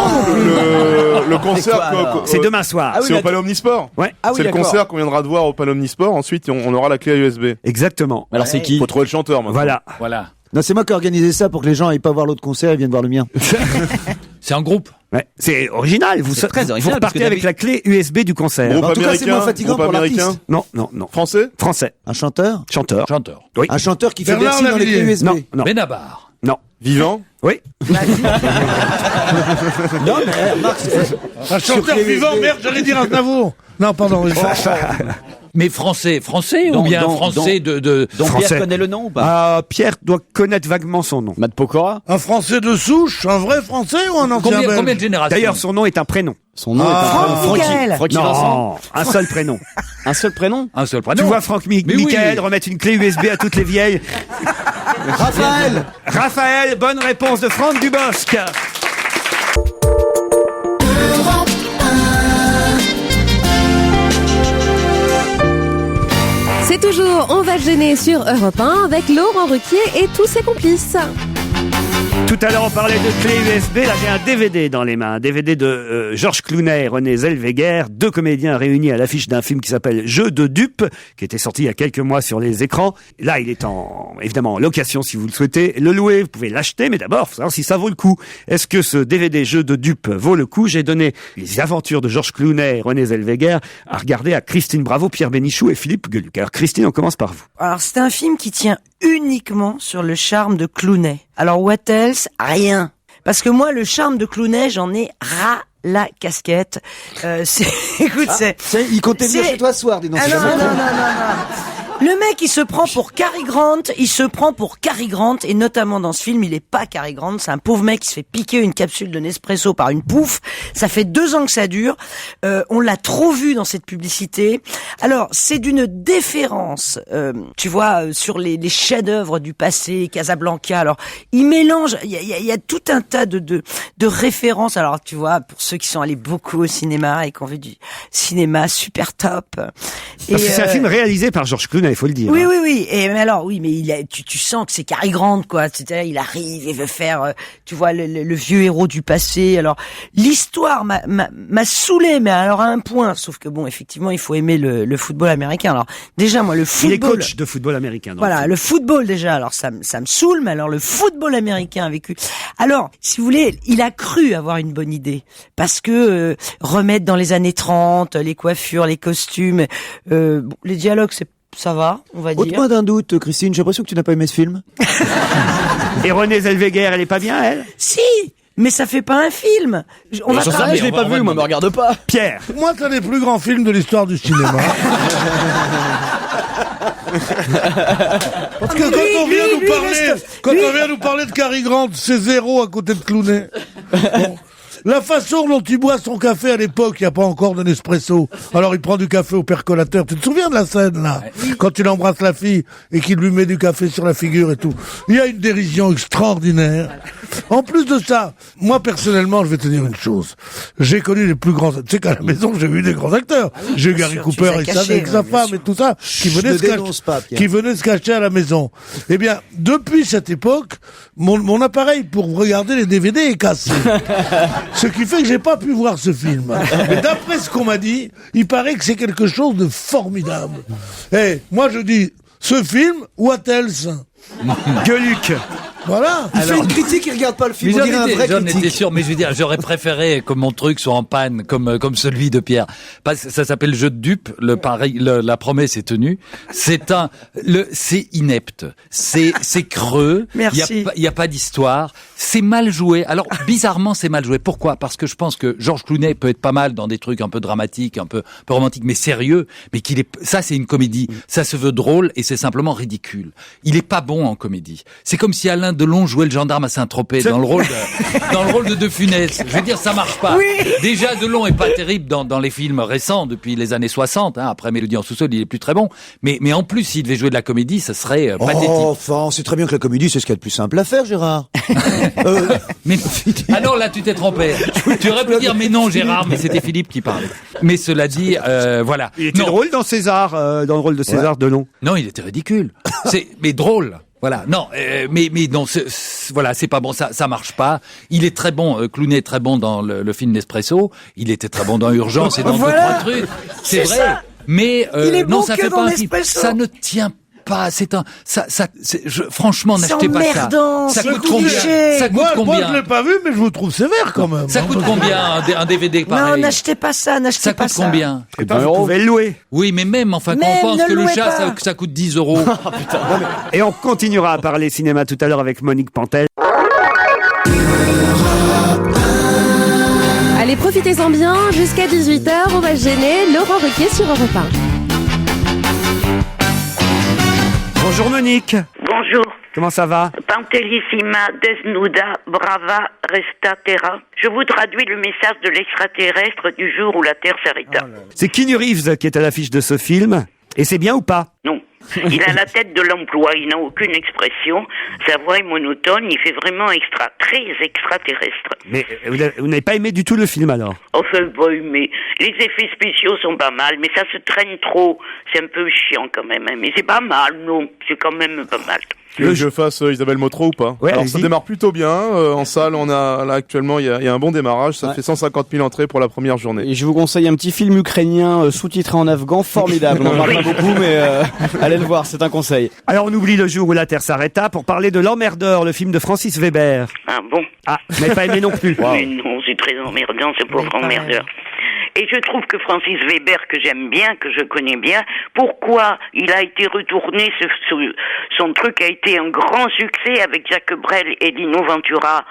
X: Le concert.
C: C'est demain soir.
X: C'est au Palais Omnisport.
C: Ouais.
X: C'est le concert qu'on viendra de voir au Palais Omnisport. Ensuite, on aura la clé USB.
C: Exactement.
I: Alors c'est qui?
X: Faut trouver le chanteur maintenant.
C: Voilà.
G: Voilà.
D: Non, c'est moi qui ai organisé ça pour que les gens aillent pas voir l'autre concert et viennent voir le mien.
G: C'est en groupe.
C: Ouais, c'est original. Vous repartez avec la clé USB du concert.
D: En tout cas, c'est moins fatigant pour l'artiste.
C: Non.
X: Français.
D: Un chanteur.
C: Oui.
D: Un chanteur qui fait
E: Bernard
D: Bercy dans les clés
E: Lavilliers.
D: USB.
C: Non.
G: Benabar.
C: Non.
X: Vivant.
C: Oui.
D: Non, mais Marc,
E: Un chanteur vivant, merde, j'allais dire Aznavour. Non, pardon.
G: Mais français ou bien français de
H: Donc
C: Français.
H: Pierre connaît le nom ou pas
C: Pierre doit connaître vaguement son nom.
I: Matt Pokora.
E: Un Français de souche, un vrai Français ou un ancien belge?
G: combien de générations?
C: D'ailleurs, son nom est un prénom.
I: Son nom est
J: Franck Michael.
I: Francky Vincent.
C: Non, un seul prénom.
I: Un seul prénom.
G: Un seul prénom.
C: Tu vois Franck
G: Mais oui.
C: Michael remettre une clé USB à toutes les vieilles. Raphaël, bonne réponse de Franck Dubosc.
B: C'est toujours On va se gêner sur Europe 1 avec Laurent Ruquier et tous ses complices.
C: Tout à l'heure, on parlait de clé USB. Là, j'ai un DVD dans les mains. Un DVD de Georges Clooney et Renée Zellweger, deux comédiens réunis à l'affiche d'un film qui s'appelle Jeu de dupes, qui était sorti il y a quelques mois sur les écrans. Là, il est évidemment en location si vous le souhaitez le louer. Vous pouvez l'acheter, mais d'abord, il faut savoir si ça vaut le coup. Est-ce que ce DVD Jeu de dupes vaut le coup? J'ai donné les aventures de Georges Clooney et Renée Zellweger à regarder à Christine Bravo, Pierre Bénichou et Philippe Gueluc. Alors, Christine, on commence par vous.
J: Alors, c'est un film qui tient uniquement sur le charme de Clooney. Alors, what else? Rien. Parce que moi, le charme de Clooney, j'en ai ras la casquette. Écoute,
D: il comptait venir chez toi ce soir, dis donc.
J: Ah non. Le mec, il se prend pour Cary Grant, et notamment dans ce film, il est pas Cary Grant, c'est un pauvre mec qui se fait piquer une capsule de Nespresso par une pouffe. Ça fait 2 ans que ça dure. On l'a trop vu dans cette publicité. Alors, c'est d'une déférence, tu vois, sur les chefs-d'œuvre du passé, Casablanca. Alors, il mélange, il y a tout un tas de références. Alors, tu vois, pour ceux qui sont allés beaucoup au cinéma et qui ont vu du cinéma super top.
C: Parce que c'est un film réalisé par Georges Clooney, il faut le dire.
J: Oui. Et mais alors, oui, mais tu sens que c'est Cary Grant, quoi. C'est-à-dire, il arrive et veut faire, tu vois, le vieux héros du passé. Alors, l'histoire m'a saoulé, mais alors à un point. Sauf que bon, effectivement, il faut aimer le football américain. Alors, déjà, moi, le football.
C: Il est coach de football américain.
J: Voilà, le football, déjà. Alors, ça me saoule, mais alors, le football américain a vécu. Alors, si vous voulez, il a cru avoir une bonne idée. Parce que, remettre dans les années 30, les coiffures, les costumes, les dialogues, ça va, on va dire.
D: Ôte-moi d'un doute, Christine, j'ai l'impression que tu n'as pas aimé ce film.
C: Et Renée Zellweger, elle est pas bien, elle?
J: Si, mais ça fait pas un film.
I: Je l'ai pas vu, moi, me regarde pas.
C: Pierre.
E: Moi, c'est un des plus grands films de l'histoire du cinéma. Parce que quand on vient nous parler de Cary Grant, c'est 0 à côté de Clooney. Bon. La façon dont il boit son café à l'époque, il n'y a pas encore de Nespresso. Alors il prend du café au percolateur. Tu te souviens de la scène, là? Quand il embrasse la fille et qu'il lui met du café sur la figure et tout. Il y a une dérision extraordinaire. En plus de ça, moi personnellement, je vais te dire une chose. J'ai connu les plus grands... Tu sais qu'à la maison, j'ai vu des grands acteurs. J'ai eu Gary Cooper avec sa femme et tout ça, qui venaient se cacher à la maison. Eh bien, depuis cette époque, mon appareil pour regarder les DVD est cassé. Ce qui fait que j'ai pas pu voir ce film. Mais d'après ce qu'on m'a dit, il paraît que c'est quelque chose de formidable. Et moi je dis, ce film, what else?
C: Gueuluc.
D: Voilà. Il fait une critique, il regarde pas le film.
G: J'en étais sûr, mais je veux dire, j'aurais préféré que mon truc soit en panne, comme celui de Pierre. Parce que ça s'appelle Jeu de dupes. La promesse est tenue. C'est inepte. C'est creux.
J: Merci.
G: Il y a pas d'histoire. C'est mal joué. Alors, bizarrement, c'est mal joué. Pourquoi? Parce que je pense que Georges Clooney peut être pas mal dans des trucs un peu dramatiques, un peu romantiques, mais sérieux. Mais ça, c'est une comédie. Ça se veut drôle et c'est simplement ridicule. Il est pas bon en comédie. C'est comme si Alain Delon jouait le gendarme à Saint-Tropez dans le rôle de De Funès. Je veux dire, ça marche pas.
J: Oui.
G: Déjà, Delon est pas terrible dans les films récents depuis les années 60. Après Mélodie en sous-sol, il est plus très bon. Mais en plus, s'il devait jouer de la comédie, ça serait pathétique.
D: Enfin, c'est très bien que la comédie, c'est ce qu'il y a de plus simple à faire, Gérard.
G: Mais alors là, tu t'es trompé. Tu aurais pu dire mais non, Gérard, mais c'était Philippe qui parlait. Mais cela dit, voilà.
C: Il était drôle dans César, dans le rôle de César Delon.
G: Non, il était ridicule. Mais drôle. Voilà, non, mais non, voilà, c'est pas bon, ça marche pas. Il est très bon, Clooney est très bon dans le film Nespresso. Il était très bon dans Urgence et dans 2-3 trucs. C'est vrai.
J: Ça.
G: Mais
J: il est
G: non,
J: bon
G: ça
J: que
G: fait
J: dans
G: pas un film.
J: Nespresso.
G: Ça ne tient pas. Franchement, n'achetez pas ça. Ça coûte combien?
E: Moi, je l'ai pas vu, mais je vous trouve sévère quand même.
G: Ça coûte combien un DVD pareil?
J: Non, n'achetez pas ça,
G: Ça coûte combien?
C: Vous pouvez le louer.
G: Oui, mais même, enfin, quand on pense que le chat, ça coûte 10 €.
C: Et on continuera à parler cinéma tout à l'heure avec Monique Pantel.
B: Allez, profitez-en bien. Jusqu'à 18h, on va se gêner. Laurent Ruquier sur Europe 1.
C: Bonjour Monique.
M: Bonjour.
C: Comment ça va?
M: Pantellissima desnuda brava resta terra. Je vous traduis le message de l'extraterrestre du jour où la Terre s'arrêta.
C: C'est Keanu Reeves qui est à l'affiche de ce film. Et c'est bien ou pas?
M: Non. Il a la tête de l'emploi, il n'a aucune expression, sa voix est monotone, il fait vraiment très extraterrestre.
C: Mais vous n'avez pas aimé du tout le film alors?
M: Enfin, pas aimé. Les effets spéciaux sont pas mal, mais ça se traîne trop. C'est un peu chiant quand même, hein. Mais c'est pas mal, non. C'est quand même pas mal.
X: Tu veux que je fasse Isabelle Motro ou pas?
C: Ouais,
X: alors ça démarre plutôt bien. En salle, on a là actuellement il y a un bon démarrage. Ça fait 150 000 entrées pour la première journée.
I: Et je vous conseille un petit film ukrainien sous-titré en afghan formidable. On en parle pas beaucoup, mais allez le voir, c'est un conseil.
C: Alors on oublie le jour où la Terre s'arrêta pour parler de L'Emmerdeur, le film de Francis Weber.
M: Ah bon?
C: Ah, vous n'avez pas aimé non plus.
M: Wow. Mais non, c'est très emmerdant, ce pauvre emmerdeur. Et je trouve que Francis Weber, que j'aime bien, que je connais bien, pourquoi il a été retourné, son truc a été un grand succès avec Jacques Brel et Lino Ventura.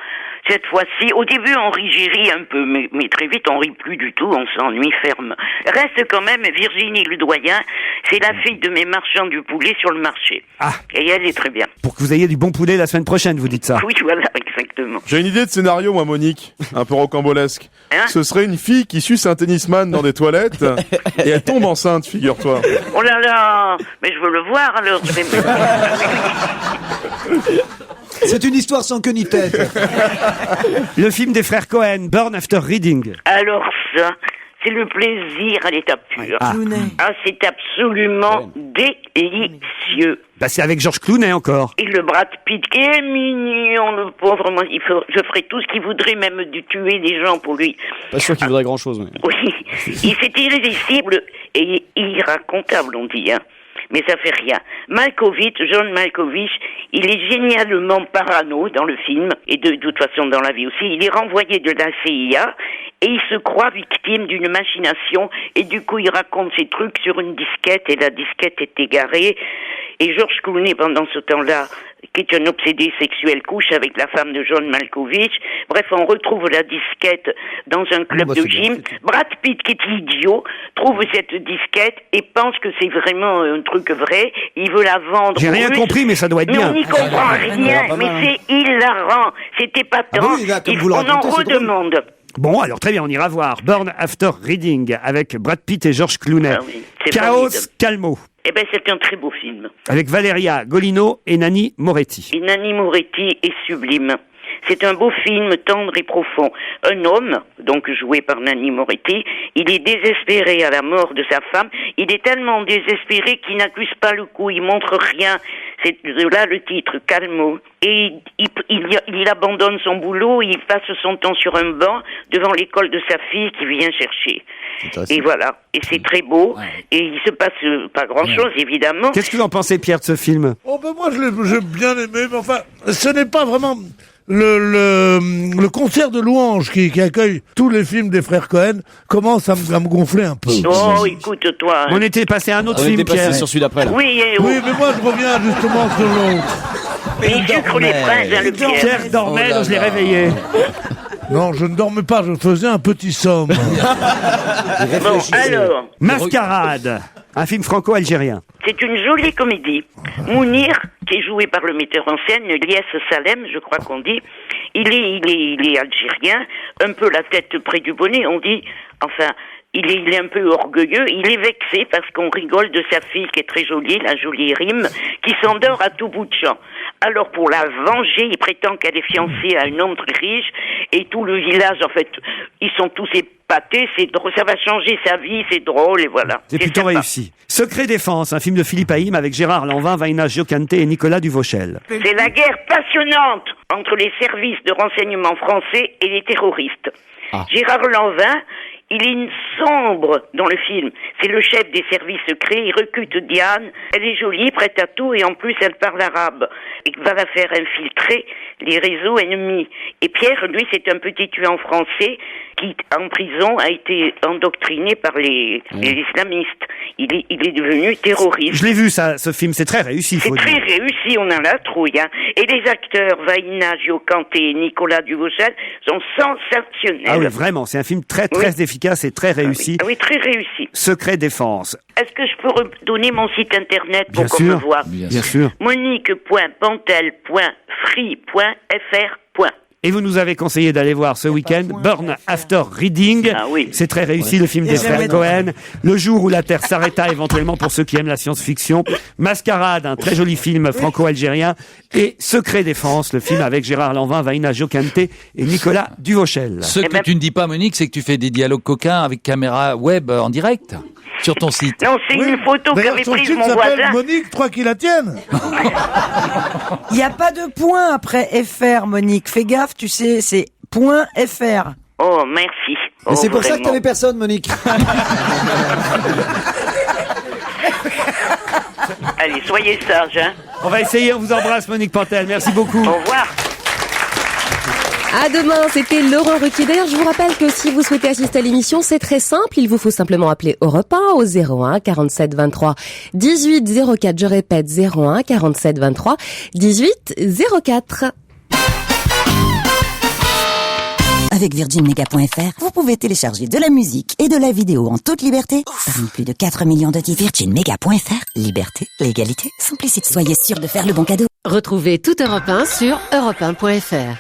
M: Cette fois-ci, au début, on rit un peu, mais très vite, on rit plus du tout, on s'ennuie ferme. Reste quand même Virginie Ledoyen, c'est la fille de mes marchands du poulet sur le marché.
C: Ah.
M: Et elle est très bien.
C: Pour que vous ayez du bon poulet la semaine prochaine, vous dites ça?
M: Oui, voilà, exactement.
X: J'ai une idée de scénario, moi, Monique, un peu rocambolesque.
M: Hein?
X: Ce serait une fille qui suce un tennisman dans des toilettes et elle tombe enceinte, figure-toi.
M: Oh là là, mais je veux le voir alors.
D: C'est une histoire sans queue ni tête.
C: Le film des frères Cohen, Burn After Reading.
M: Alors ça, c'est le plaisir à l'état pur. Ah, c'est absolument délicieux.
C: Bah c'est avec George Clooney encore.
M: Et le Brad Pitt qui est mignon, le pauvre. Moi, je ferais tout ce qu'il voudrait, même de tuer des gens pour lui.
I: Pas sûr qu'il voudrait grand-chose. Mais...
M: Oui, c'est irrésistible et irracontable, on dit, hein. Mais ça fait rien. John Malkovich, il est génialement parano dans le film, et de toute façon dans la vie aussi. Il est renvoyé de la CIA, et il se croit victime d'une machination, et du coup il raconte ses trucs sur une disquette, et la disquette est égarée. Et George Clooney, pendant ce temps-là, qui est un obsédé sexuel, couche avec la femme de John Malkovich. Bref, on retrouve la disquette dans un club de gym. Brad Pitt, qui est idiot, trouve cette disquette et pense que c'est vraiment un truc vrai. Il veut la vendre.
C: J'ai rien compris, mais ça doit être bien.
M: Mais on n'y comprend rien. Mais c'est hilarant. C'est épatant. On en redemande.
C: Bon, alors très bien, on ira voir Burn After Reading avec Brad Pitt et George Clooney.
M: Ah oui,
C: Chaos Calmo.
M: Eh ben, c'est un très beau film.
C: Avec Valeria Golino et Nanni Moretti.
M: Et Nanni Moretti est sublime. C'est un beau film tendre et profond. Un homme, donc joué par Nanni Moretti, il est désespéré à la mort de sa femme. Il est tellement désespéré qu'il n'accuse pas le coup, il montre rien. C'est là le titre, Calmo. Et il abandonne son boulot, il passe son temps sur un banc devant l'école de sa fille qui vient chercher. Et voilà. Et c'est très beau. Ouais. Et il se passe pas grand-chose, évidemment.
C: Qu'est-ce que vous en pensez, Pierre, de ce film?
E: Oh ben moi, j'ai bien aimé, mais enfin, ce n'est pas vraiment... Le concert de louanges qui accueille tous les films des frères Cohen commence à me gonfler un peu.
M: Oh, écoute-toi. Hein.
C: On était passé à un autre film, Pierre.
I: Sur celui d'après, là.
M: Oui,
E: oui, mais moi je reviens justement sur l'autre.
M: Il sucre les fraises, hein, le Pierre.
C: Pierre dormait, donc je l'ai réveillé.
E: Non, je ne dormais pas, je faisais un petit somme.
M: Bon, alors.
C: Mascarade, un film franco-algérien.
M: C'est une jolie comédie. Mounir, qui est joué par le metteur en scène, Lies Salem, je crois qu'on dit, il est algérien, un peu la tête près du bonnet, on dit, enfin, il est un peu orgueilleux, il est vexé parce qu'on rigole de sa fille qui est très jolie, la jolie Rime, qui s'endort à tout bout de champ. Alors pour la venger, il prétend qu'elle est fiancée à un homme très riche et tout le village, en fait, ils sont tous épatés, c'est drôle, ça va changer sa vie, c'est drôle et voilà.
C: C'est plutôt réussi. Secret Défense, un film de Philippe Haïm avec Gérard Lanvin, Vaina Giocante et Nicolas Duvauchel.
M: C'est la guerre passionnante entre les services de renseignement français et les terroristes. Ah. Gérard Lanvin, Il est sombre dans le film. C'est le chef des services secrets, il recrute Diane, elle est jolie, prête à tout, et en plus elle parle arabe. Il va la faire infiltrer les réseaux ennemis. Et Pierre, lui, c'est un petit tueur français qui, en prison, a été endoctriné par les islamistes. Il est devenu terroriste.
C: Je l'ai vu, ça, ce film, c'est très réussi.
M: C'est très réussi, on a la trouille. Hein. Et les acteurs, Vaïna Giocanté et Nicolas Duvauchel, sont sensationnels.
C: Ah oui, vraiment, c'est un film très efficace et très réussi.
M: Ah oui, très réussi.
C: Secret Défense.
M: Est-ce que je peux redonner mon site internet pour
C: Bien
M: qu'on
C: sûr,
M: me voit?
C: bien sûr.
M: Monique.pantel.free.fr.
C: Et vous nous avez conseillé d'aller voir ce week-end Burn After Reading.
M: Ah oui.
C: C'est très réussi, le film des frères Cohen. Le jour où la Terre s'arrêta, éventuellement pour ceux qui aiment la science-fiction. Mascarade, un très joli film franco-algérien. Et Secret Défense, le film avec Gérard Lanvin, Vaïna Giocanté et Nicolas Duvauchel.
G: Ce que tu ne dis pas, Monique, c'est que tu fais des dialogues coquins avec caméra web en direct sur ton site.
M: Non, c'est une photo qu'avait prise mon voisin.
E: Monique, crois qu'il la tienne.
J: Il n'y a pas de point après FR, Monique. Fais gaffe, tu sais, c'est point .fr.
M: Oh, merci.
D: Mais c'est pour ça que
M: vraiment.
D: t'avais personne, Monique.
M: Allez, soyez sages, hein.
C: On va essayer, on vous embrasse, Monique Pantel. Merci beaucoup.
M: Au revoir.
B: À demain, c'était Laurent Ruquier. D'ailleurs, je vous rappelle que si vous souhaitez assister à l'émission, c'est très simple. Il vous faut simplement appeler Europe 1 au 01 47 23 18 04. Je répète, 01 47 23 18 04.
A: Avec virginmedia.fr, vous pouvez télécharger de la musique et de la vidéo en toute liberté parmi plus de 4 millions de titres. virginmedia.fr, liberté, légalité, simplicité. Soyez sûr de faire le bon cadeau.
N: Retrouvez tout Europe 1 sur europe1.fr.